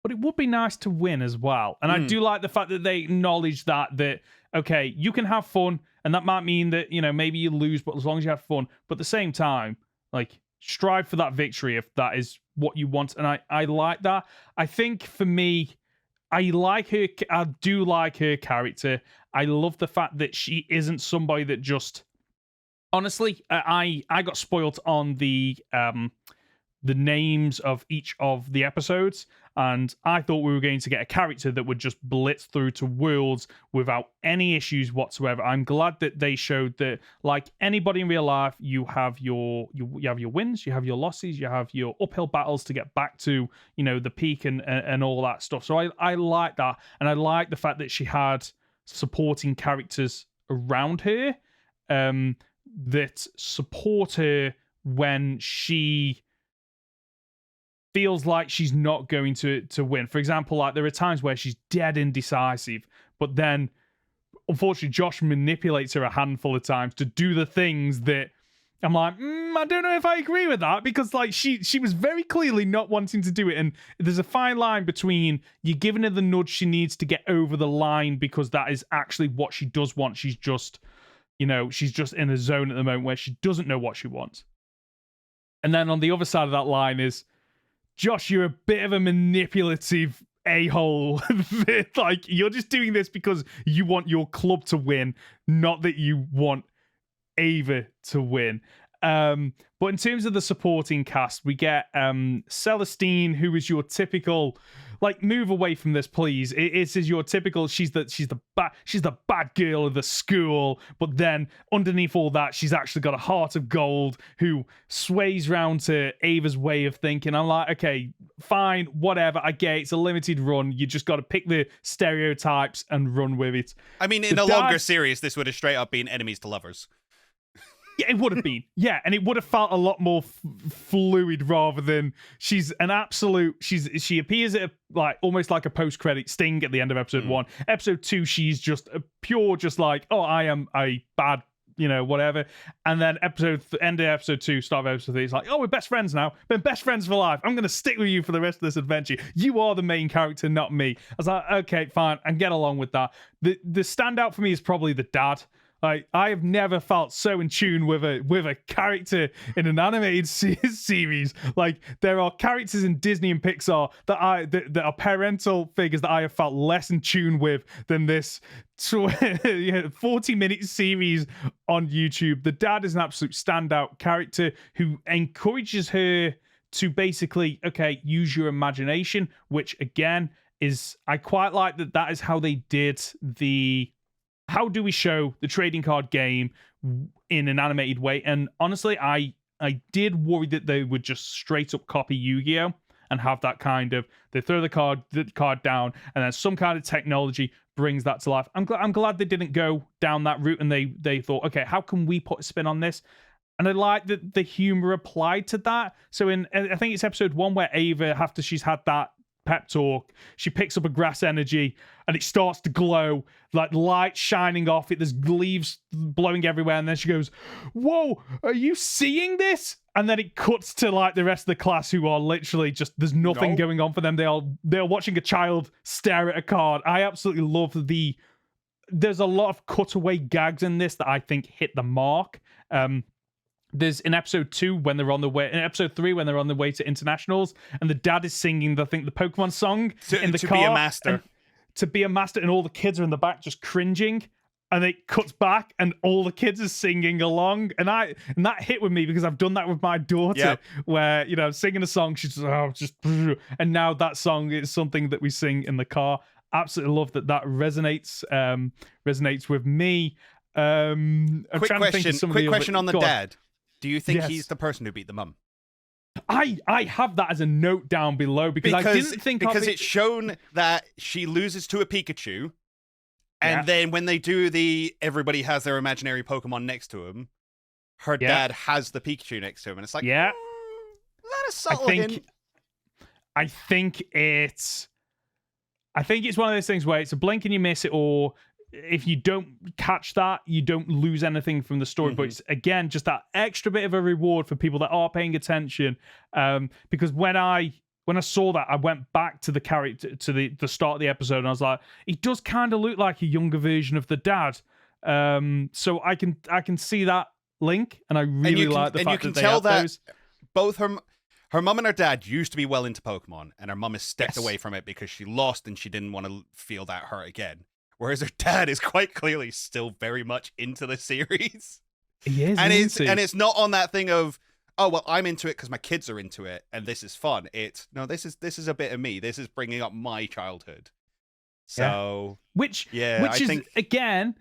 but it would be nice to win as well. And I do like the fact that they acknowledge that, okay, you can have fun, and that might mean that, maybe you lose, but as long as you have fun. But at the same time, like, strive for that victory if that is what you want. And I like that. I think for me, I do like her character. I love the fact that she isn't somebody that just... Honestly, I got spoiled on the names of each of the episodes, and I thought we were going to get a character that would just blitz through to worlds without any issues whatsoever. I'm glad that they showed that, like anybody in real life, you have your wins, you have your losses, you have your uphill battles to get back to the peak and all that stuff. So I like that, and I like the fact that she had supporting characters around her that support her when she feels like she's not going to win. For example, like there are times where she's dead indecisive, but then unfortunately Josh manipulates her a handful of times to do the things that I'm like, I don't know if I agree with that, because like she was very clearly not wanting to do it, and there's a fine line between you giving her the nudge she needs to get over the line because that is actually what she does want. She's just she's just in a zone at the moment where she doesn't know what she wants. And then on the other side of that line is, Josh, you're a bit of a manipulative a-hole. Like, you're just doing this because you want your club to win, not that you want Ava to win. But in terms of the supporting cast, we get Celestine, who is your typical, like, move away from this, please. It is your typical. She's the bad girl of the school, but then underneath all that, she's actually got a heart of gold who sways round to Ava's way of thinking. I'm like, okay, fine, whatever. I get it. It's a limited run. You just got to pick the stereotypes and run with it. I mean, in a longer series, this would have straight up been enemies to lovers. Yeah, it would have been. Yeah, and it would have felt a lot more fluid rather than she's an absolute. She appears at almost like a post-credit sting at the end of episode 1. Episode 2, she's just a pure, just like, oh, I am a bad, whatever. And then end of episode 2, start of episode 3, it's like, oh, we're best friends now. Been best friends for life. I'm gonna stick with you for the rest of this adventure. You are the main character, not me. I was like, okay, fine, and get along with that. The standout for me is probably the dad. Like, I have never felt so in tune with a character in an animated series. Like, there are characters in Disney and Pixar that are parental figures that I have felt less in tune with than this 40-minute series on YouTube. The dad is an absolute standout character who encourages her to basically, okay, use your imagination, which again I quite like that is how they did how do we show the trading card game in an animated way? And honestly, I did worry that they would just straight up copy Yu-Gi-Oh! And have that kind of, they throw the card down, and then some kind of technology brings that to life. I'm glad they didn't go down that route, and they thought, okay, how can we put a spin on this? And I like that the humor applied to that. So I think it's episode 1 where Ava, after she's had that pep talk, she picks up a grass energy and it starts to glow, like light shining off it. There's leaves blowing everywhere, and then she goes, whoa, are you seeing this? And then it cuts to like the rest of the class who are literally just, there's nothing going on for them. They're watching a child stare at a card. I absolutely love there's a lot of cutaway gags in this that I think hit the mark. There's in episode 2 when they're on the way, in episode 3 when they're on the way to internationals, and the dad is singing, I think, the Pokemon song in the car. To be a master. To be a master, and all the kids are in the back just cringing, and it cuts back, and all the kids are singing along, and that hit with me because I've done that with my daughter, where singing a song, she's just, and now that song is something that we sing in the car. Absolutely love that resonates with me. Quick question on the dad. Do you think he's the person who beat the mum? I have that as a note down below because I didn't think because it's shown that she loses to a Pikachu, and then when they do everybody has their imaginary Pokemon next to him, her dad has the Pikachu next to him, and it's like, that is subtle hint. I think it's one of those things where it's a blink and you miss it, or if you don't catch that, you don't lose anything from the story. But it's, again, just that extra bit of a reward for people that are paying attention. Because when I saw that, I went back to the character, to the start of the episode, and I was like, he does kind of look like a younger version of the dad. So I can see that link, and I really like the fact that they have those. Both her mum and her dad used to be well into Pokemon, and her mum has stepped away from it because she lost and she didn't want to feel that hurt again. Whereas her dad is quite clearly still very much into the series. He is, and it's not on that thing of, oh well, I'm into it because my kids are into it, and this is fun. It's no, this is a bit of me. This is bringing up my childhood. So which is again,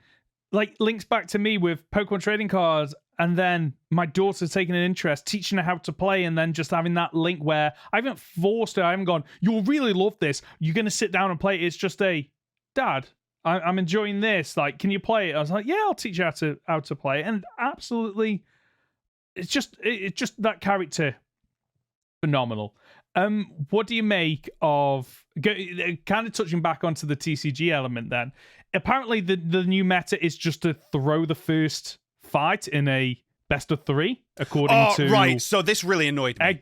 like, links back to me with Pokemon trading cards, and then my daughter taking an interest, teaching her how to play, and then just having that link where I haven't forced her. I haven't gone, you'll really love this. You're going to sit down and play it. It's just Dad, I'm enjoying this. Like, can you play it? I was like, yeah, I'll teach you how to play it. And absolutely, it's just that character, phenomenal. What do you make of kind of touching back onto the TCG element? Then apparently the new meta is just to throw the first fight in a best of 3, according to right. So this really annoyed me.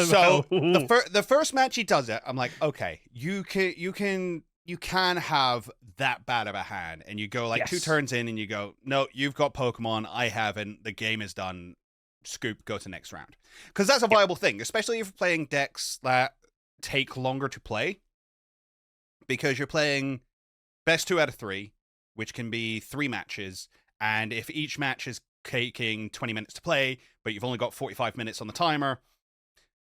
So the first match he does it, I'm like, okay, you can have that bad of a hand, and you go like 2 turns in and you go, no, you've got Pokemon, I haven't, the game is done, scoop, go to next round. Because that's a viable thing, especially if you're playing decks that take longer to play, because you're playing best 2 out of 3, which can be 3 matches, and if each match is taking 20 minutes to play, but you've only got 45 minutes on the timer.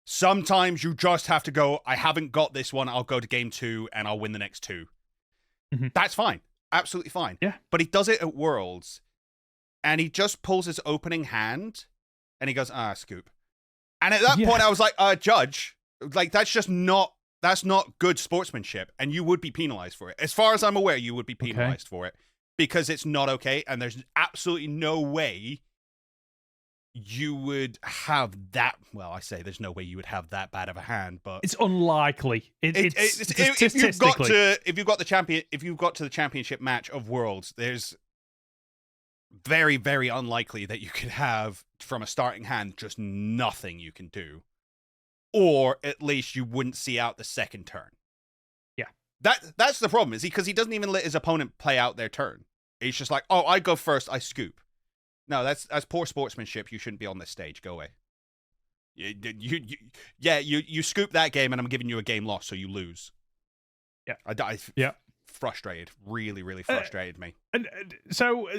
Sometimes you just have to go, I haven't got this one, I'll go to game 2 and I'll win the next 2. Mm-hmm. That's fine. Absolutely fine. Yeah. But he does it at Worlds, and he just pulls his opening hand, and he goes, scoop. And at that point, I was like, Judge, like, that's not good sportsmanship, and you would be penalized for it. As far as I'm aware, you would be penalized for it, because it's not okay, and there's absolutely no way you would have that. Well, I say there's no way you would have that bad of a hand, but it's unlikely. If you've got to the championship match of Worlds, there's very, very unlikely that you could have from a starting hand just nothing you can do, or at least you wouldn't see out the second turn. Yeah, that's the problem. Is because he doesn't even let his opponent play out their turn. He's just like, I go first, I scoop. No, that's poor sportsmanship. You shouldn't be on this stage. Go away. You scoop that game, and I'm giving you a game loss, so you lose. Yeah, frustrated. Really, really frustrated me. And so,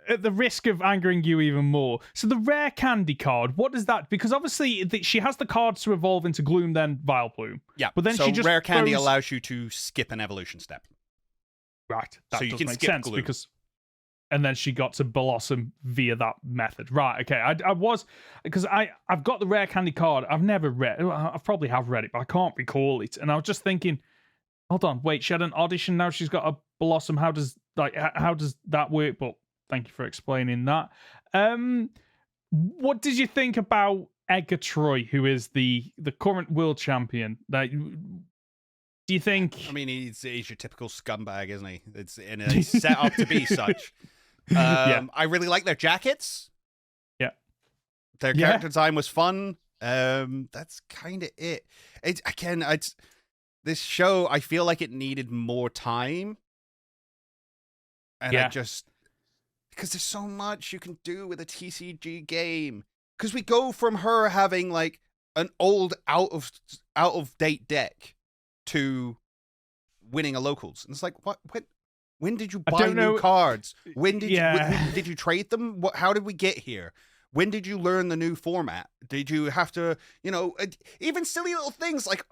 at the risk of angering you even more, so the rare candy card, what does that? Because obviously she has the cards to evolve into Gloom, then Vileplume. Yeah, but then so she just rare candy allows you to skip an evolution step. Right, that so you does can make skip sense Gloom. because. And then she got to Blossom via that method. Right, okay. I was... Because I've got the rare candy card. I've never read... I probably have read it, but I can't recall it. And I was just thinking, hold on, wait, she had an audition, now she's got a Blossom. How does that work? But thank you for explaining that. What did you think about Edgar Troy, who is the current world champion? Do you think... I mean, he's your typical scumbag, isn't he? It's set up to be such. I really like their jackets. Yeah. Their character design was fun. That's kind of it. This show, I feel like it needed more time. And because there's so much you can do with a TCG game. Because we go from her having like an old out of date deck to winning a locals. And it's like, what? When did you buy new cards? When did you trade them? How did we get here? When did you learn the new format? Did you have to, even silly little things like,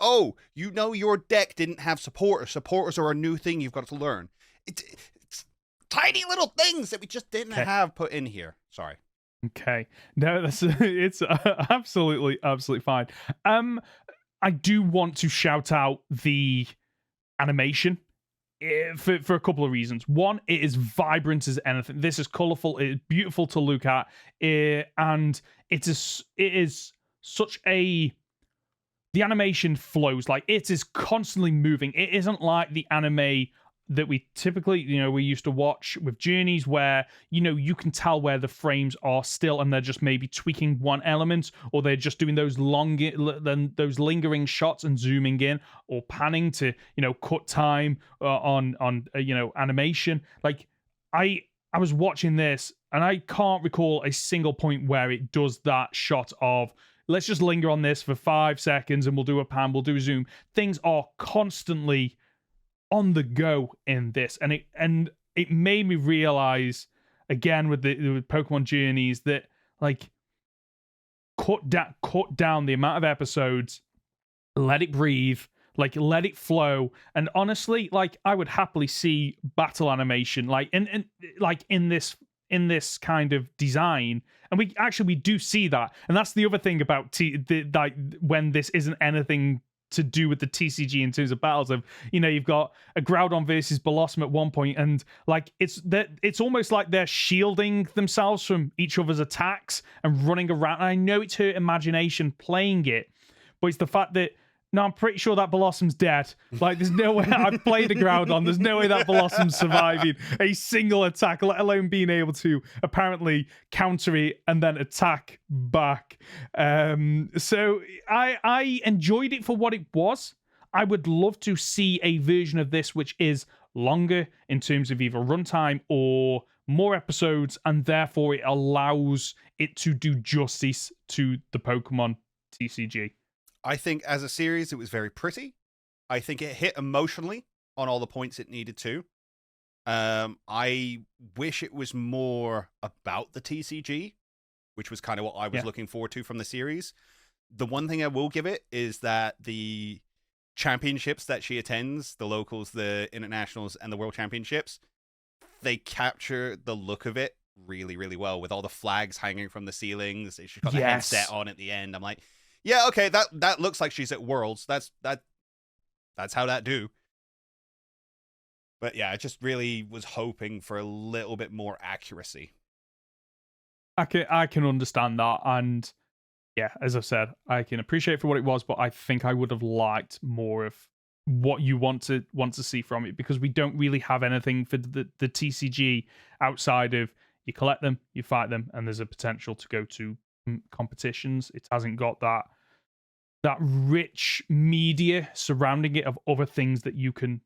your deck didn't have supporters. Supporters are a new thing you've got to learn. It's tiny little things that we just didn't have put in here. Sorry. Okay. No, it's absolutely fine. I do want to shout out the animation. For a couple of reasons. One, it is vibrant as anything. This is colorful. It is beautiful to look at, and it is such a. The animation flows like it is constantly moving. It isn't like the anime that we typically, we used to watch with Journeys, where you can tell where the frames are still, and they're just maybe tweaking one element, or they're just doing those lingering shots and zooming in or panning to cut time on animation. Like I was watching this, and I can't recall a single point where it does that shot of, let's just linger on this for 5 seconds and we'll do a pan, we'll do a zoom. Things are constantly on the go in this, and it made me realize again with Pokemon Journeys that like cut down the amount of episodes, let it breathe, like let it flow. And honestly, like I would happily see battle animation like in this kind of design, and we do see that. And that's the other thing about when this isn't anything to do with the TCG in terms of battles of, you've got a Groudon versus Blossom at one point, and like it's almost like they're shielding themselves from each other's attacks and running around. And I know it's her imagination playing it, but it's the fact that no, I'm pretty sure that Blossom's dead. Like, there's no way. I've played a Groudon. There's no way that Blossom's surviving a single attack, let alone being able to apparently counter it and then attack back. So I enjoyed it for what it was. I would love to see a version of this which is longer in terms of either runtime or more episodes, and therefore it allows it to do justice to the Pokemon TCG. I think as a series, it was very pretty. I think it hit emotionally on all the points it needed to. I wish it was more about the TCG, which was kind of what I was looking forward to from the series. The one thing I will give it is that the championships that she attends, the locals, the internationals, and the world championships, they capture the look of it really, really well with all the flags hanging from the ceilings. She's got the headset on at the end. I'm like, yeah, okay, that looks like she's at Worlds. That's how that do. But yeah, I just really was hoping for a little bit more accuracy. I can understand that, and yeah, as I've said, I can appreciate it for what it was, but I think I would have liked more of what you want to see from it, because we don't really have anything for the TCG outside of you collect them, you fight them, and there's a potential to go to competitions. It hasn't got that rich media surrounding it of other things that you can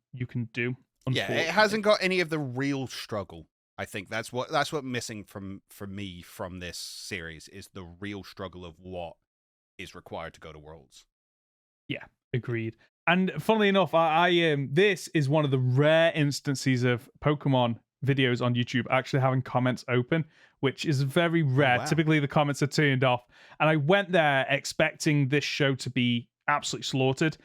do. Yeah, it hasn't got any of the real struggle. I think that's what missing for me from this series is the real struggle of what is required to go to Worlds. Yeah, agreed. And funnily enough, I this is one of the rare instances of Pokemon videos on YouTube actually having comments open, which is very rare. Oh, wow. Typically, the comments are turned off. And I went there expecting this show to be absolutely slaughtered,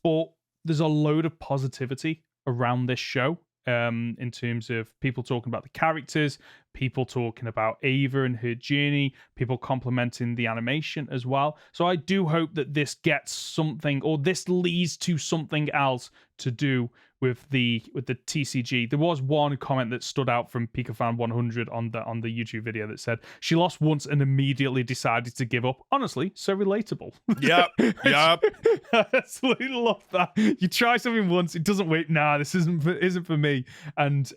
but there's a load of positivity around this show. In terms of people talking about the characters, people talking about Ava and her journey, people complimenting the animation as well. So I do hope that this gets something, or this leads to something else to do with the TCG. There was one comment that stood out from PikaFan100 on the YouTube video that said she lost once and immediately decided to give up. Honestly, so relatable. Yep. I absolutely love that. You try something once, it doesn't work. Nah, this isn't for me, and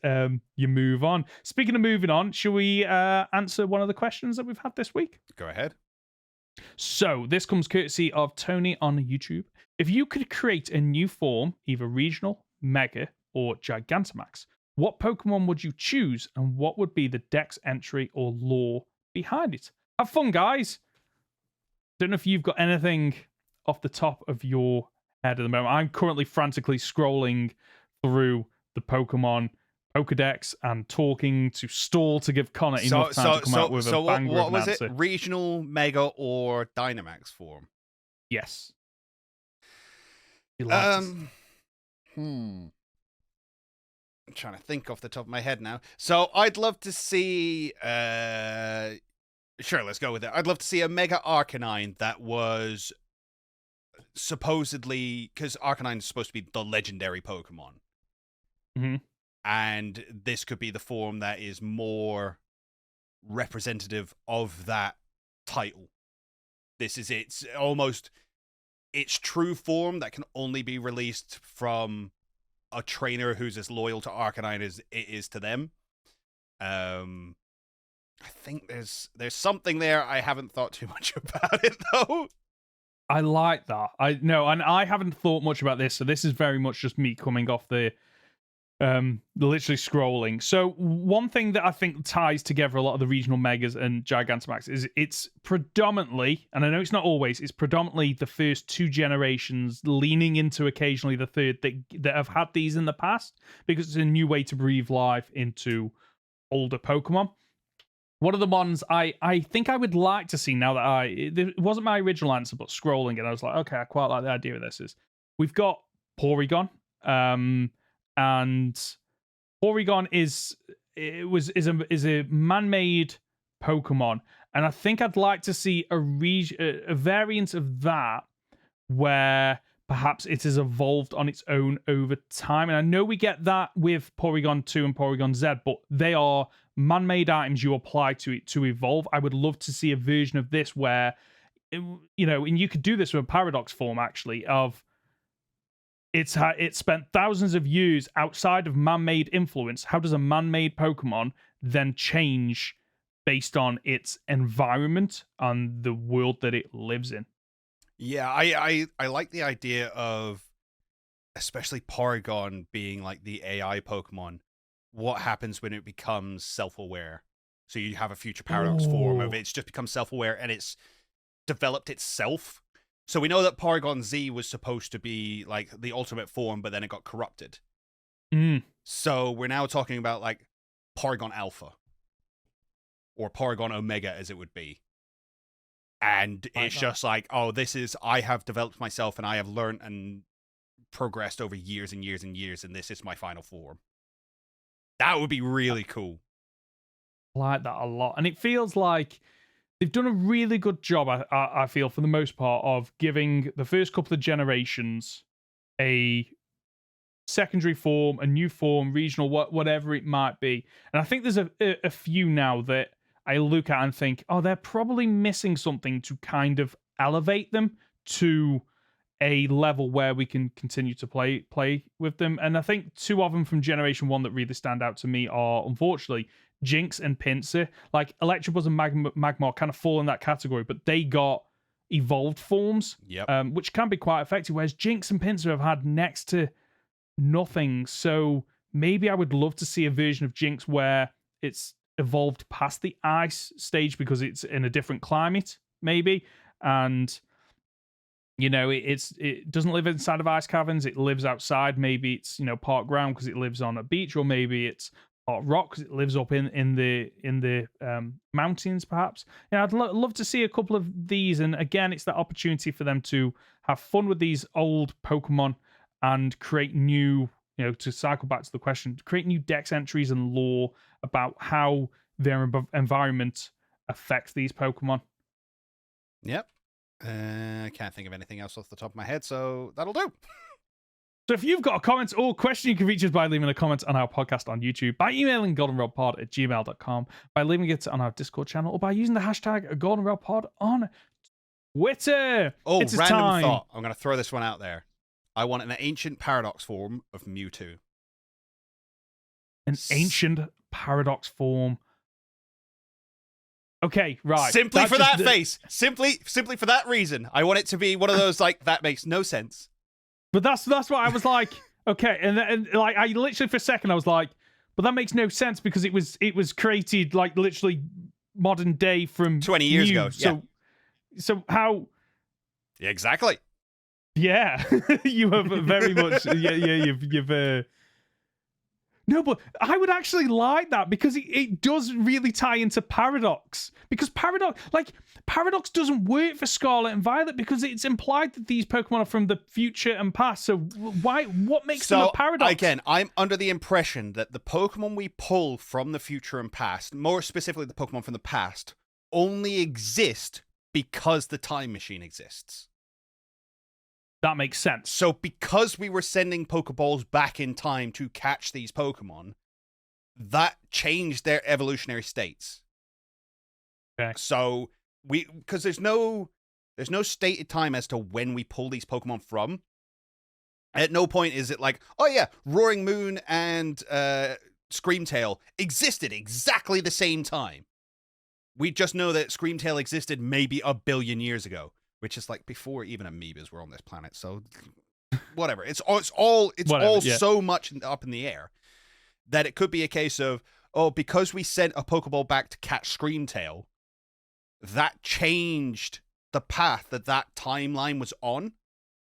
you move on. Speaking of moving on, shall we answer one of the questions that we've had this week? Go ahead. So this comes courtesy of Tony on YouTube. If you could create a new form, either regional, Mega, or Gigantamax, what Pokemon would you choose, and what would be the Dex entry or lore behind it? Have fun, guys. Don't know if you've got anything off the top of your head at the moment. I'm currently frantically scrolling through the Pokemon Pokedex and talking to stall to give Conor enough time to come out with a banger of an answer. What was it? Regional, Mega, or Dynamax form? Yes. I'm trying to think off the top of my head now. So I'd love to see sure, let's go with it. I'd love to see a Mega Arcanine that was supposedly, because Arcanine is supposed to be the legendary Pokemon. Mm-hmm. And this could be the form that is more representative of that title. This is its true form that can only be released from a trainer who's as loyal to Arcanine as it is to them. I think there's something there. I haven't thought too much about it though. I like that. I haven't thought much about this, so this is very much just me coming off the literally scrolling. So one thing that I think ties together a lot of the regional Megas and Gigantamax is it's predominantly, and I know it's not always, it's predominantly the first two generations, leaning into occasionally the third, that have had these in the past, because it's a new way to breathe life into older Pokemon. One of the ones I think I would like to see now that it wasn't my original answer, but scrolling and I was like, okay, I quite like the idea of this, is we've got Porygon, and Porygon is a man-made Pokemon, and I think I'd like to see a variant of that where perhaps it has evolved on its own over time. And I know we get that with Porygon 2 and Porygon Z, but they are man-made items you apply to it to evolve. I would love to see a version of this where, and you could do this with a paradox form, actually, of it spent thousands of years outside of man-made influence. How does a man-made Pokemon then change based on its environment and the world that it lives in? Yeah, I like the idea of, especially Porygon being like the AI Pokemon. What happens when it becomes self-aware? So you have a future paradox form of it's just become self-aware and it's developed itself. So we know that Porygon Z was supposed to be like the ultimate form, but then it got corrupted. So we're now talking about like Porygon Alpha or Porygon Omega, as it would be. And it's just like, oh, I have developed myself and I have learned and progressed over years and years and years, and this is my final form. That would be really cool. I like that a lot. And it feels like they've done a really good job, I feel, for the most part, of giving the first couple of generations a secondary form, a new form, regional, whatever it might be. And I think there's a few now that I look at and think, oh, they're probably missing something to kind of elevate them to a level where we can continue to play with them. And I think two of them from Generation 1 that really stand out to me are, unfortunately, Jinx and Pinsir. Like, Electabuzz and Magmar kind of fall in that category, but they got evolved forms, which can be quite effective, whereas Jinx and Pinsir have had next to nothing. So maybe I would love to see a version of Jinx where it's evolved past the ice stage because it's in a different climate, maybe. And, you know, it doesn't live inside of ice caverns, it lives outside. Maybe it's, you know, part ground because it lives on a beach, or maybe it's part rock because it lives up in the mountains, perhaps. Yeah, I'd love to see a couple of these. And again, it's that opportunity for them to have fun with these old Pokemon and create new, you know, to cycle back to the question, create new dex entries and lore about how their environment affects these Pokemon. Yep. I can't think of anything else off the top of my head, so that'll do. So if you've got a comment or question, you can reach us by leaving a comment on our podcast on YouTube, by emailing goldenrodpod@gmail.com, by leaving it on our Discord channel, or by using the hashtag goldenrodpod on Twitter. Oh, it's random time. thought. I'm going to throw this one out there. I want an ancient paradox form of Mewtwo. An ancient paradox form. Okay, right. Simply for that face. Simply for that reason. I want it to be one of those, like, that makes no sense. But that's what I was like, okay. And like, I literally for a second, I was like, but that makes no sense because it was created like literally modern day from 20 years ago. So how? Yeah, exactly. Yeah, you have very much. You've. No, but I would actually like that because it does really tie into Paradox. Because Paradox doesn't work for Scarlet and Violet because it's implied that these Pokemon are from the future and past. So what makes them a Paradox? Again, I'm under the impression that the Pokemon we pull from the future and past, more specifically the Pokemon from the past, only exist because the time machine exists. That makes sense. So because we were sending Pokeballs back in time to catch these Pokemon, that changed their evolutionary states. Okay. So because there's no stated time as to when we pull these Pokemon from. At no point is it like, oh yeah, Roaring Moon and Screamtail existed exactly the same time. We just know that Screamtail existed maybe 1 billion years ago. Which is like before even amoebas were on this planet. So whatever. It's all so much up in the air that it could be a case of, oh, because we sent a Pokeball back to catch Screamtail, that changed the path that timeline was on.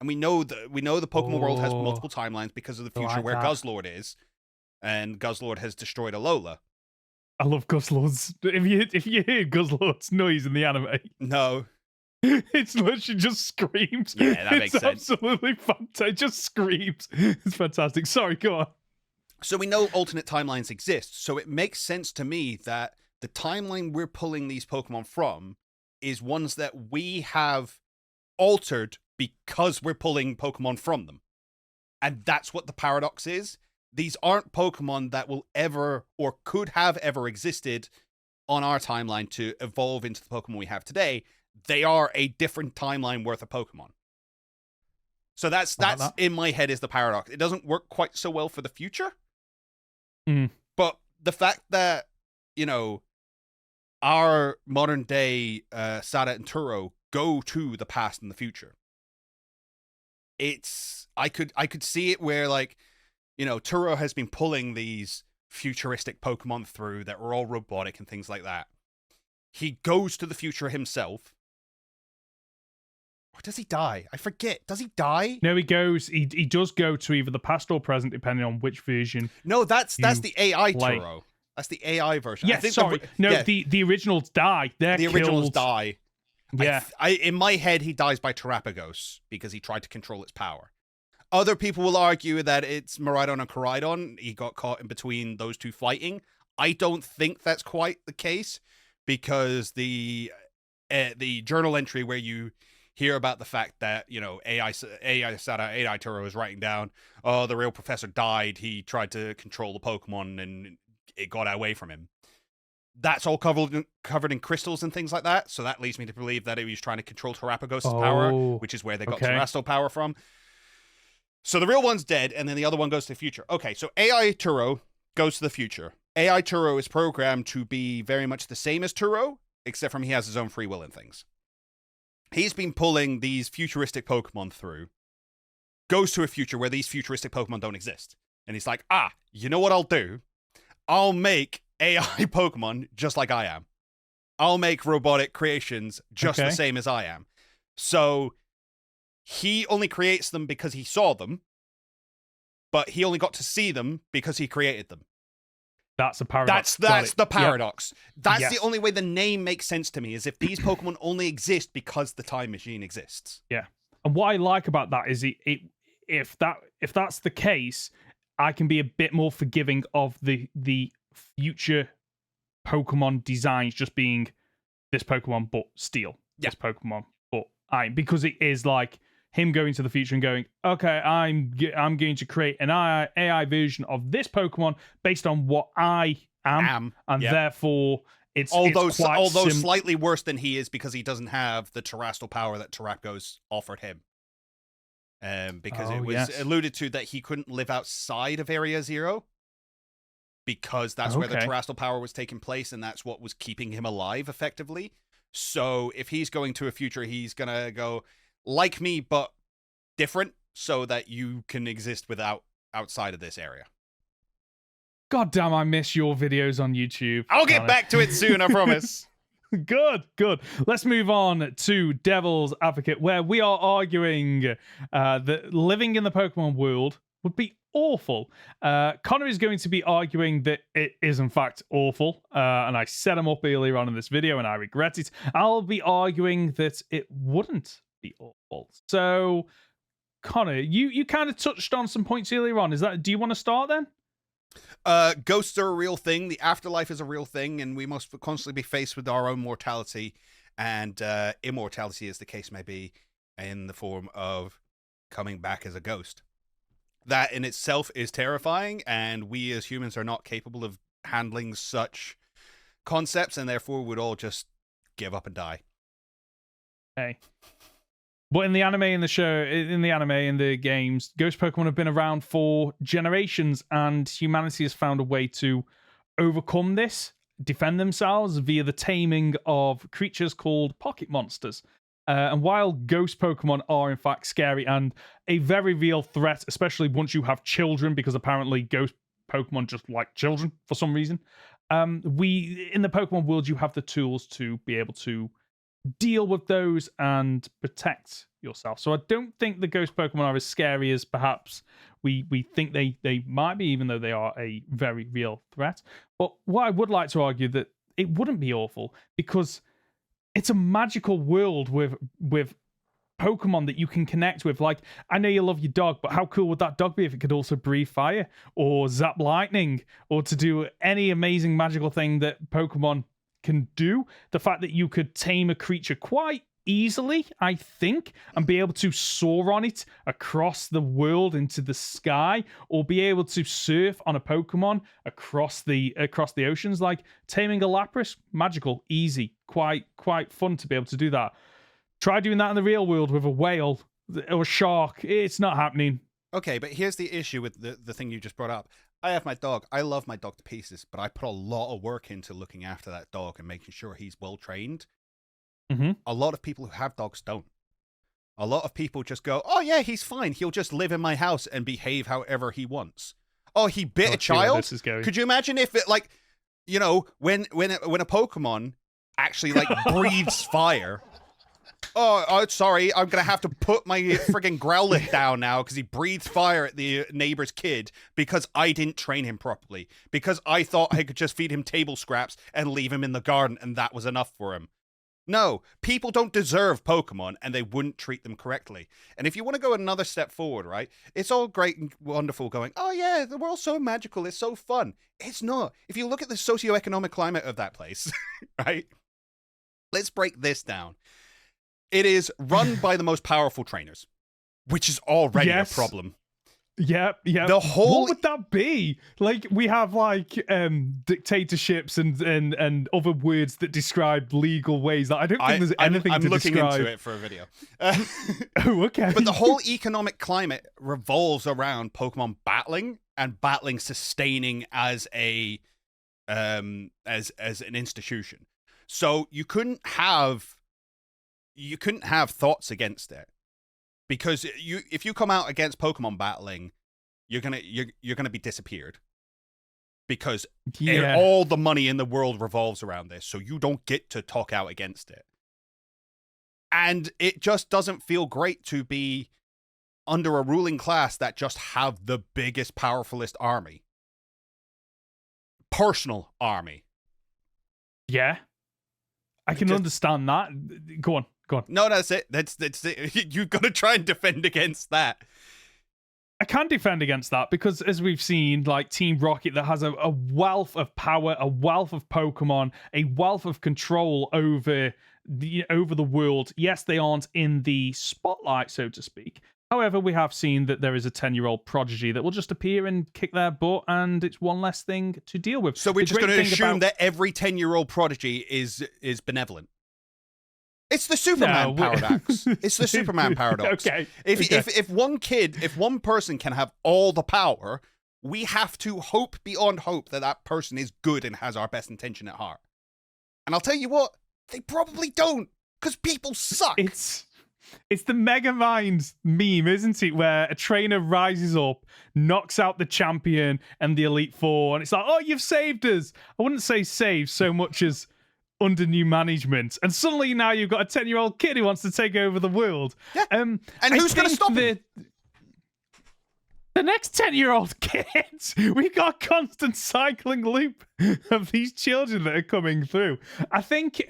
And we know the Pokemon world has multiple timelines because of the future where Guzzlord is, and Guzzlord has destroyed Alola. I love Guzzlord's. If you hear Guzzlord's noise in the anime, no. It's literally just screams. Yeah, that makes sense. It's absolutely fantastic. It just screams. It's fantastic. Sorry, go on. So we know alternate timelines exist. So it makes sense to me that the timeline we're pulling these Pokemon from is ones that we have altered because we're pulling Pokemon from them. And that's what the paradox is. These aren't Pokemon that will ever or could have ever existed on our timeline to evolve into the Pokemon we have today. They are a different timeline worth of Pokemon. So that's in my head is the paradox. It doesn't work quite so well for the future. But the fact that, you know, our modern day Sada and Turo go to the past and the future. I could see it where, like, you know, Turo has been pulling these futuristic Pokemon through that were all robotic and things like that. He goes to the future himself, Or does he die? I forget. Does he die? No, he goes. He does go to either the past or present, depending on which version. No, that's the AI play. Turo. That's the AI version. Yes, sorry. The originals die. They're the originals die. Yeah. In my head, he dies by Terapagos because he tried to control its power. Other people will argue that it's Miraidon and Koraidon. He got caught in between those two fighting. I don't think that's quite the case because the journal entry where you hear about the fact that, you know, AI Turo is writing down, oh, the real professor died. He tried to control the Pokemon and it got away from him. That's all covered in crystals and things like that. So that leads me to believe that he was trying to control Terapagos' power, which is where they got Terrestrial power from. So the real one's dead, and then the other one goes to the future. Okay, so AI Turo goes to the future. AI Turo is programmed to be very much the same as Turo, except from he has his own free will and things. He's been pulling these futuristic Pokemon through, goes to a future where these futuristic Pokemon don't exist. And he's like, you know what I'll do? I'll make AI Pokemon just like I am. I'll make robotic creations just the same as I am. So he only creates them because he saw them, but he only got to see them because he created them. That's a paradox. That's the paradox. Yep. That's the only way the name makes sense to me, is if these Pokemon only exist because the time machine exists. Yeah. And what I like about that is if that's the case, I can be a bit more forgiving of the future Pokemon designs just being this Pokemon but steel. This Pokemon but iron. Because it is like him going to the future and going, okay, I'm going to create an AI version of this Pokemon based on what I am. And therefore it's slightly worse than he is because he doesn't have the terrestrial power that Terapagos offered him. Because it was alluded to that he couldn't live outside of Area Zero because that's where the terrestrial power was taking place, and that's what was keeping him alive, effectively. So if he's going to a future, he's going to go, like me, but different, so that you can exist outside of this area. God damn, I miss your videos on YouTube. I'll get back to it soon, I promise. Good. Let's move on to Devil's Advocate, where we are arguing that living in the Pokemon world would be awful. Conor is going to be arguing that it is in fact awful, and I set him up earlier on in this video and I regret it. I'll be arguing that it wouldn't be awful. So, Conor, you kind of touched on some points earlier on. Do you want to start then? Ghosts are a real thing. The afterlife is a real thing, and we must constantly be faced with our own mortality and immortality, as the case may be, in the form of coming back as a ghost. That in itself is terrifying, and we as humans are not capable of handling such concepts, and therefore would all just give up and die. Hey. But in the anime, in the games, ghost Pokemon have been around for generations, and humanity has found a way to overcome this, defend themselves via the taming of creatures called pocket monsters. And while ghost Pokemon are in fact scary and a very real threat, especially once you have children, because apparently ghost Pokemon just like children for some reason, in the Pokemon world, you have the tools to be able to deal with those and protect yourself. So I don't think the ghost Pokemon are as scary as perhaps we think they might be, even though they are a very real threat. But what I would like to argue that it wouldn't be awful, because it's a magical world with Pokemon that you can connect with. Like, I know you love your dog, but how cool would that dog be if it could also breathe fire or zap lightning or to do any amazing magical thing that Pokemon can do? The fact that you could tame a creature quite easily, I think, and be able to soar on it across the world into the sky, or be able to surf on a Pokemon across the oceans, like taming a Lapras, magical, easy, quite fun to be able to do that. Try doing that in the real world with a whale or a shark. It's not happening. Okay, but here's the issue with the thing you just brought up. I have my dog. I love my dog to pieces, but I put a lot of work into looking after that dog and making sure he's well trained. Mm-hmm. A lot of people who have dogs don't. A lot of people just go, oh yeah, he's fine. He'll just live in my house and behave however he wants. Oh, he bit a child? Could you imagine if it, like, you know, when a Pokemon actually, like, breathes fire sorry, I'm going to have to put my friggin' Growlithe down now because he breathed fire at the neighbor's kid because I didn't train him properly. Because I thought I could just feed him table scraps and leave him in the garden and that was enough for him. No, people don't deserve Pokemon and they wouldn't treat them correctly. And if you want to go another step forward, right, it's all great and wonderful going, oh yeah, the world's so magical, it's so fun. It's not. If you look at the socioeconomic climate of that place, right, let's break this down. It is run by the most powerful trainers, which is already a problem. Yeah. The whole... What would that be? Like, we have like dictatorships and other words that describe legal ways that I don't think there's anything to describe. I'm looking into it for a video. Oh, okay. But the whole economic climate revolves around Pokemon battling and battling sustaining as a as an institution. So you couldn't have thoughts against it. Because if you come out against Pokemon battling, you're gonna be disappeared. Because all the money in the world revolves around this, so you don't get to talk out against it. And it just doesn't feel great to be under a ruling class that just have the biggest, powerfulest army. Personal army. Yeah. I can understand that. Go on. No, that's it. That's it. You've got to try and defend against that. I can defend against that because, as we've seen, like Team Rocket that has a wealth of power, a wealth of Pokemon, a wealth of control over the world. Yes, they aren't in the spotlight, so to speak. However, we have seen that there is a 10-year-old prodigy that will just appear and kick their butt, and it's one less thing to deal with. So we're just going to assume that every 10-year-old prodigy is benevolent. It's the Superman paradox. It's the Superman paradox. Okay. If one person can have all the power, we have to hope beyond hope that that person is good and has our best intention at heart. And I'll tell you what, they probably don't, because people suck. It's the Megamind meme, isn't it? Where a trainer rises up, knocks out the champion and the Elite Four, and it's like, oh, you've saved us. I wouldn't say saved so much as under new management. And suddenly now you've got a 10-year-old kid who wants to take over the world. Yeah. And who's going to stop him? The next 10-year-old kids, we've got a constant cycling loop of these children that are coming through. I think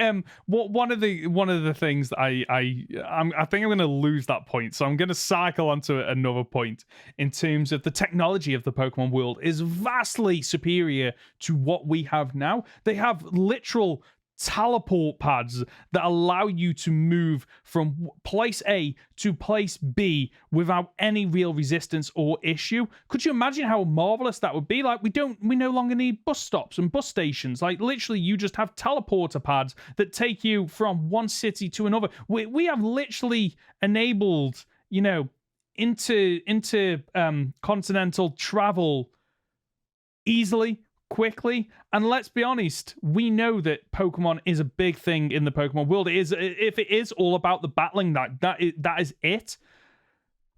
one of the things that I think I'm going to lose that point, so I'm going to cycle onto another point in terms of the technology of the Pokemon world is vastly superior to what we have now. They have literal teleport pads that allow you to move from place A to place B without any real resistance or issue. Could you imagine how marvelous that would be? Like, we no longer need bus stops and bus stations. Like, literally, you just have teleporter pads that take you from one city to another. We have literally enabled, into continental travel easily, quickly. And let's be honest, we know that Pokemon is a big thing in the Pokemon world. If it is all about the battling, that is it.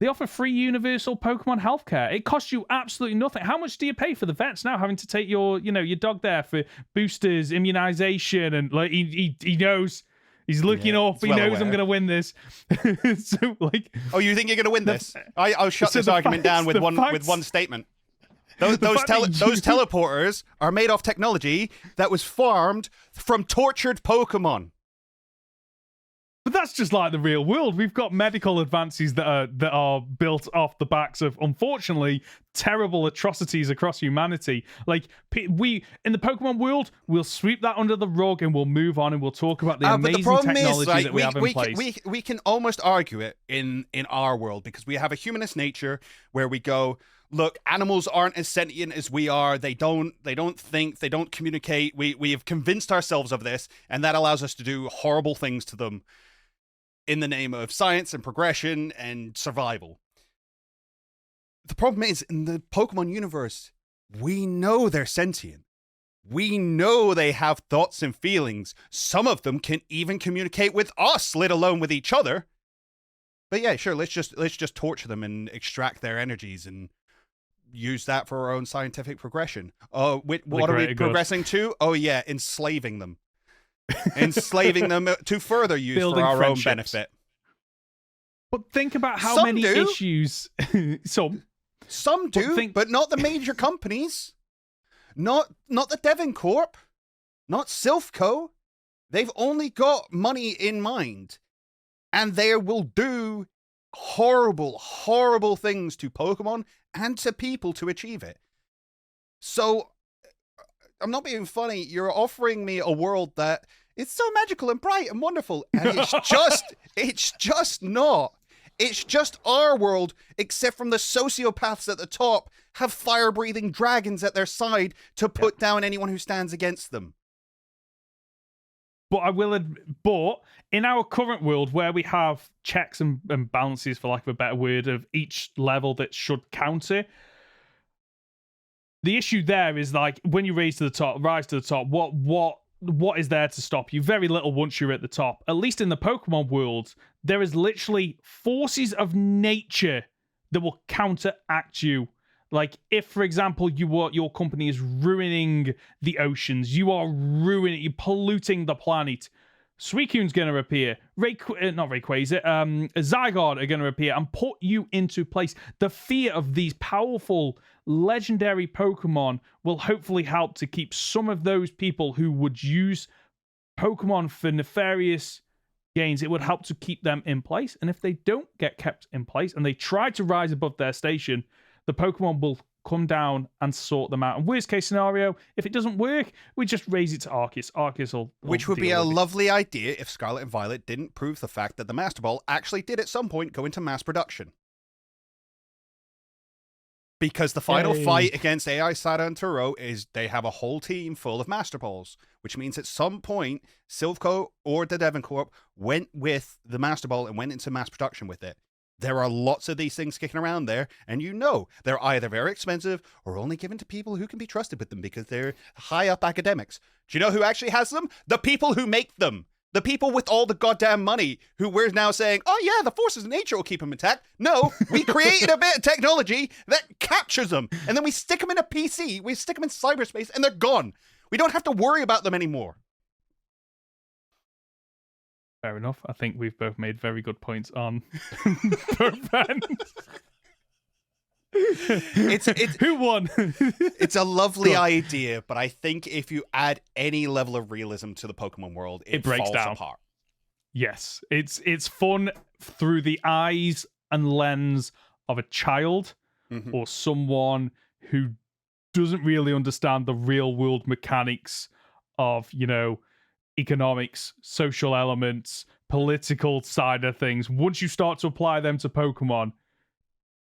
They offer free universal Pokemon healthcare. It costs you absolutely nothing. How much do you pay for the vets now, having to take your dog there for boosters, immunization, and like he knows. He's looking up. He knows I'm going to win this. So, like, oh, you think you're going to win this? I'll shut this argument down with one statement. Those teleporters are made off technology that was farmed from tortured Pokemon. But that's just like the real world. We've got medical advances that are built off the backs of, unfortunately, terrible atrocities across humanity. Like, we in the Pokemon world, we'll sweep that under the rug and we'll move on and we'll talk about the amazing technology that we have in place. We can almost argue it in our world because we have a humanist nature where we go, look, animals aren't as sentient as we are. They don't think, they don't communicate. We have convinced ourselves of this, and that allows us to do horrible things to them in the name of science and progression and survival. The problem is, in the Pokemon universe, we know they're sentient. We know they have thoughts and feelings. Some of them can even communicate with us, let alone with each other. But yeah, sure, let's just torture them and extract their energies and use that for our own scientific progression. Oh, what are we progressing to? Oh yeah, enslaving them. Enslaving them to further use for our own benefit. But think about how Some many do. issues. Some do, but not the major companies. Not the Devon Corp. Not Silphco. They've only got money in mind. And they will do horrible, horrible things to Pokemon and to people to achieve it. So, I'm not being funny. You're offering me a world that it's so magical and bright and wonderful. And it's just not. It's just our world, except from the sociopaths at the top have fire-breathing dragons at their side to put down anyone who stands against them. But but in our current world, where we have checks and balances, for lack of a better word, of each level that should counter, the issue there is like when you rise to the top, what is there to stop you? Very little once you're at the top. At least in the Pokemon world, there is literally forces of nature that will counteract you. Like if, for example, your company is ruining the oceans, you're polluting the planet. Suicune's going to appear. Zygarde are going to appear and put you into place. The fear of these powerful, legendary Pokemon will hopefully help to keep some of those people who would use Pokemon for nefarious gains. It would help to keep them in place. And if they don't get kept in place and they try to rise above their station, the Pokemon will come down and sort them out. And worst case scenario, if it doesn't work, we just raise it to Arceus. Arceus will Which would be a lovely idea if Scarlet and Violet didn't prove the fact that the Master Ball actually did at some point go into mass production. Because the final fight against AI Sada and Turo is they have a whole team full of Master Balls, which means at some point, Silphco or the Devon Corp went with the Master Ball and went into mass production with it. There are lots of these things kicking around there, and you know they're either very expensive or only given to people who can be trusted with them because they're high-up academics. Do you know who actually has them? The people who make them. The people with all the goddamn money who we're now saying, oh yeah, the forces of nature will keep them intact. No, we created a bit of technology that captures them, and then we stick them in a PC, we stick them in cyberspace, and they're gone. We don't have to worry about them anymore. Fair enough. I think we've both made very good points on both ends. It's who won? It's a lovely idea, but I think if you add any level of realism to the Pokemon world, it breaks falls down. Apart. Yes, it's fun through the eyes and lens of a child or someone who doesn't really understand the real world mechanics of, economics, social elements, political side of things. Once you start to apply them to Pokemon,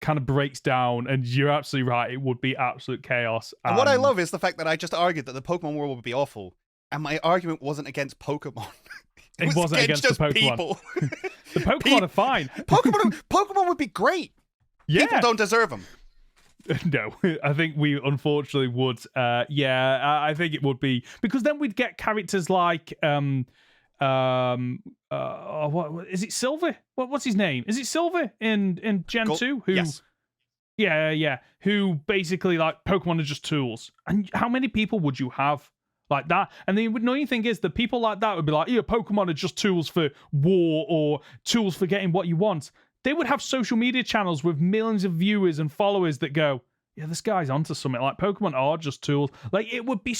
kind of breaks down, and you're absolutely right, it would be absolute chaos. And what I love is the fact that I just argued that the Pokemon world would be awful, and my argument wasn't against Pokemon. It wasn't against the Pokemon. People. The Pokemon are fine. Pokemon would be great. Yeah. People don't deserve them. No, I think we unfortunately would. I think it would be, because then we'd get characters like what is it, Silver? What's his name? Is it Silver in Gen 2? Who? Yes. Yeah. Who basically, like, Pokemon are just tools. And how many people would you have like that? And the annoying thing is that people like that would be like, yeah, Pokemon are just tools for war or tools for getting what you want. They would have social media channels with millions of viewers and followers that go, yeah, this guy's onto something. Like, Pokemon are just tools. Like, it would be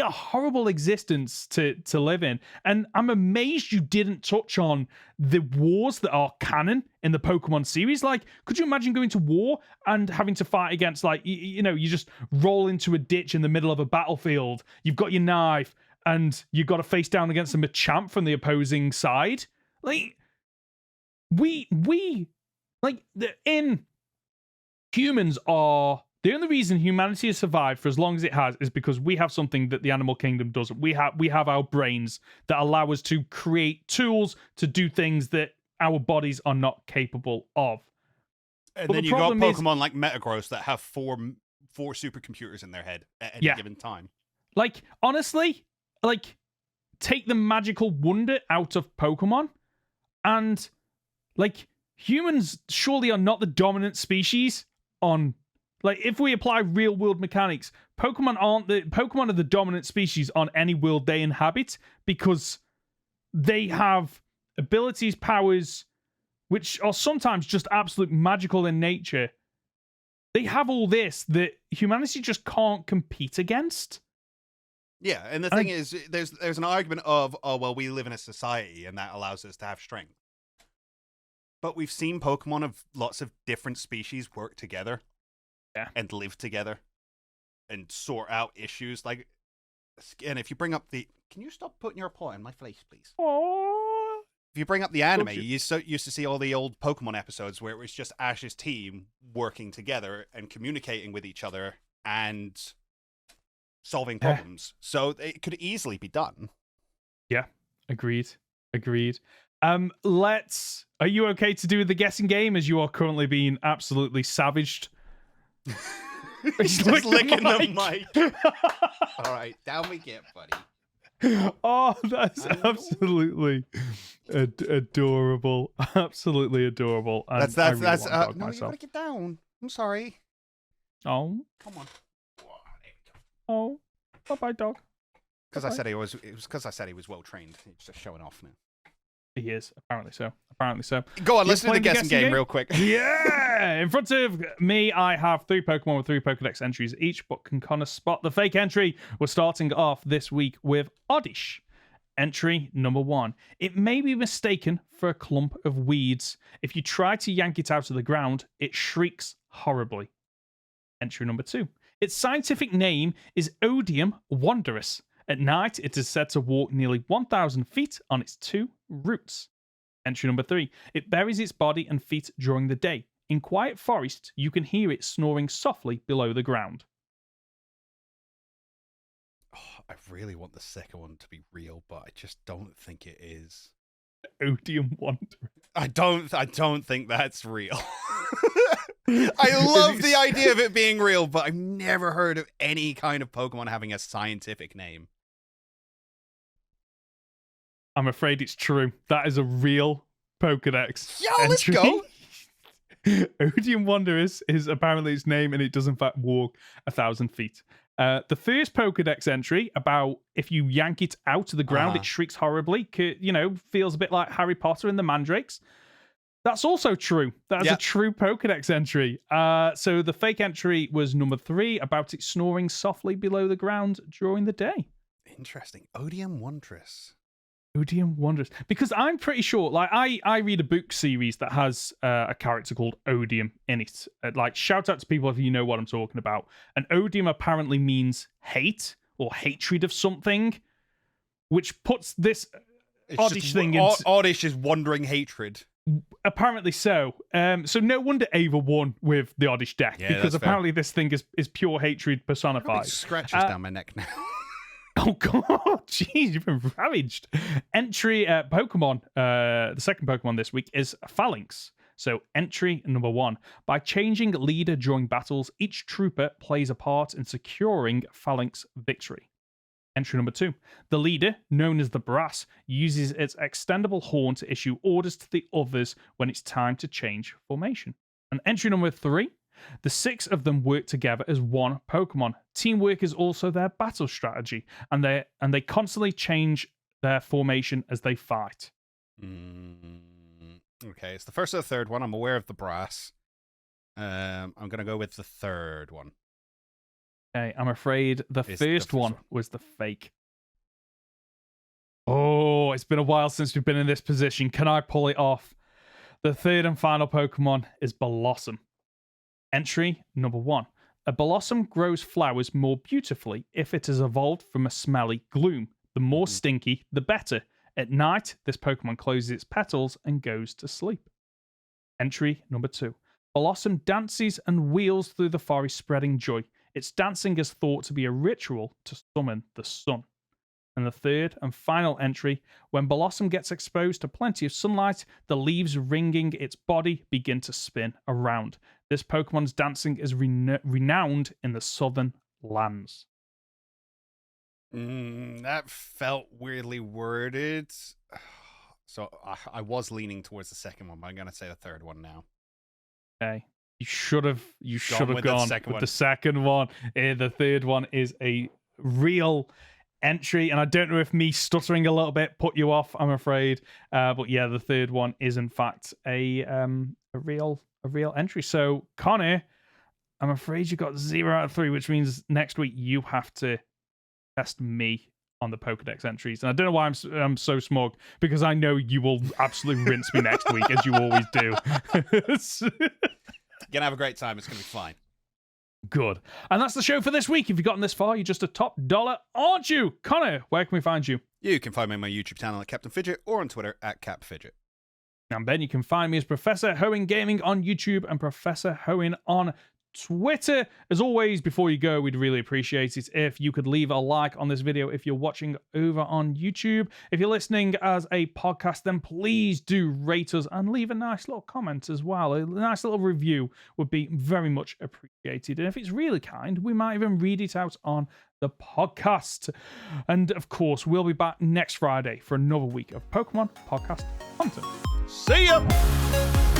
a horrible existence to live in. And I'm amazed you didn't touch on the wars that are canon in the Pokemon series. Like, could you imagine going to war and having to fight against, like, you just roll into a ditch in the middle of a battlefield. You've got your knife and you've got to face down against a Machamp from the opposing side. Like, humans are... The only reason humanity has survived for as long as it has is because we have something that the animal kingdom doesn't. We have our brains that allow us to create tools to do things that our bodies are not capable of. And then you got Pokemon like Metagross that have four supercomputers in their head at any given time. Like, honestly, like, take the magical wonder out of Pokemon, and, like, humans surely are not the dominant species on... Like, if we apply real-world mechanics, Pokemon are the dominant species on any world they inhabit, because they have abilities, powers, which are sometimes just absolute magical in nature, they have all this that humanity just can't compete against. Yeah, and the thing is, there's an argument of, oh, well, we live in a society and that allows us to have strength. But we've seen Pokemon of lots of different species work together. Yeah. And live together. And sort out issues. Like, and if you bring up the... Can you stop putting your paw in my face, please? Aww. If you bring up the anime, you used to see all the old Pokemon episodes where it was just Ash's team working together and communicating with each other and solving problems. So it could easily be done. Yeah, agreed. Are you okay to do the guessing game as you are currently being absolutely savaged? He's just licking the mic. All right, down we get, buddy. Oh, that's absolutely adorable. Absolutely adorable. That's no, you gotta get down. I'm sorry. Oh, come on. Oh, bye-bye, dog. Because I said it was because I said he was well trained. He's just showing off now. He is, apparently so. Go on, let's do the guessing game real quick. Yeah! In front of me, I have 3 Pokemon with 3 Pokedex entries each, but can Conor spot the fake entry? We're starting off this week with Oddish. Entry number 1. It may be mistaken for a clump of weeds. If you try to yank it out of the ground, it shrieks horribly. Entry number 2. Its scientific name is Odium wanderus. At night, it is said to walk nearly 1,000 feet on its 2 roots. Entry number 3. It buries its body and feet during the day. In quiet forests, you can hear it snoring softly below the ground. Oh, I really want the second one to be real, but I just don't think it is. Odium wanderus. I don't think that's real. I love the idea of it being real, but I've never heard of any kind of Pokemon having a scientific name. I'm afraid it's true. That is a real Pokedex Let's go. Odium wanderus is apparently its name, and it does in fact walk 1,000 feet. The first Pokedex entry about if you yank it out of the ground, it shrieks horribly. Feels a bit like Harry Potter and the Mandrakes. That's also true. That's a true Pokedex entry. So the fake entry was number 3, about it snoring softly below the ground during the day. Interesting. Odium wanderus. Odium wanderus. Because I'm pretty sure, like, I read a book series that has a character called Odium in it. Shout out to people if you know what I'm talking about. And Odium apparently means hate or hatred of something, which puts this Oddish thing in... Oddish is wandering hatred. Apparently so. So no wonder Ava won with the Oddish deck, because apparently this thing is pure hatred personified. Scratches down my neck now. Oh god, jeez, you've been ravaged. Entry Pokemon, the second Pokemon this week is Phalanx. So entry number 1. By changing leader during battles, each trooper plays a part in securing Phalanx victory. Entry number 2. The leader, known as the Brass, uses its extendable horn to issue orders to the others when it's time to change formation. And entry number 3. The 6 of them work together as one Pokemon. Teamwork is also their battle strategy, and they constantly change their formation as they fight. Okay, it's the first or the third one. I'm aware of the Brass. I'm going to go with the third one. Okay, I'm afraid the first one was the fake. Oh, it's been a while since we've been in this position. Can I pull it off? The third and final Pokemon is Blossom. Entry number 1. A blossom grows flowers more beautifully if it has evolved from a smelly gloom. The more stinky, the better. At night, this Pokemon closes its petals and goes to sleep. Entry number 2. Blossom dances and wheels through the forest spreading joy. Its dancing is thought to be a ritual to summon the sun. And the third and final entry, when Blossom gets exposed to plenty of sunlight, the leaves ringing its body begin to spin around. This Pokemon's dancing is renowned in the southern lands. That felt weirdly worded. So I was leaning towards the second one, but I'm going to say the third one now. Okay. You should have gone with the second one. The third one is a real entry, and I don't know if me stuttering a little bit put you off, I'm afraid. But yeah, the third one is in fact a real entry. So Conor, I'm afraid you got 0 out of 3, which means next week you have to test me on the Pokedex entries. And I don't know why I'm so smug, because I know you will absolutely rinse me next week, as you always do. You're gonna have a great time. It's gonna be fine. Good. And that's the show for this week. If you've gotten this far, you're just a top dollar, aren't you? Conor, where can we find you? You can find me on my YouTube channel at Captain Fidget or on Twitter at CapFidget. And Ben, you can find me as Professor Hoenn Gaming on YouTube and Professor Hoenn on Twitter. As always, before you go, we'd really appreciate it if you could leave a like on this video if you're watching over on YouTube. If you're listening as a podcast, then please do rate us and leave a nice little comment as well. A nice little review would be very much appreciated. And if it's really kind, we might even read it out on the podcast. And of course, we'll be back next Friday for another week of Pokemon podcast content. See ya!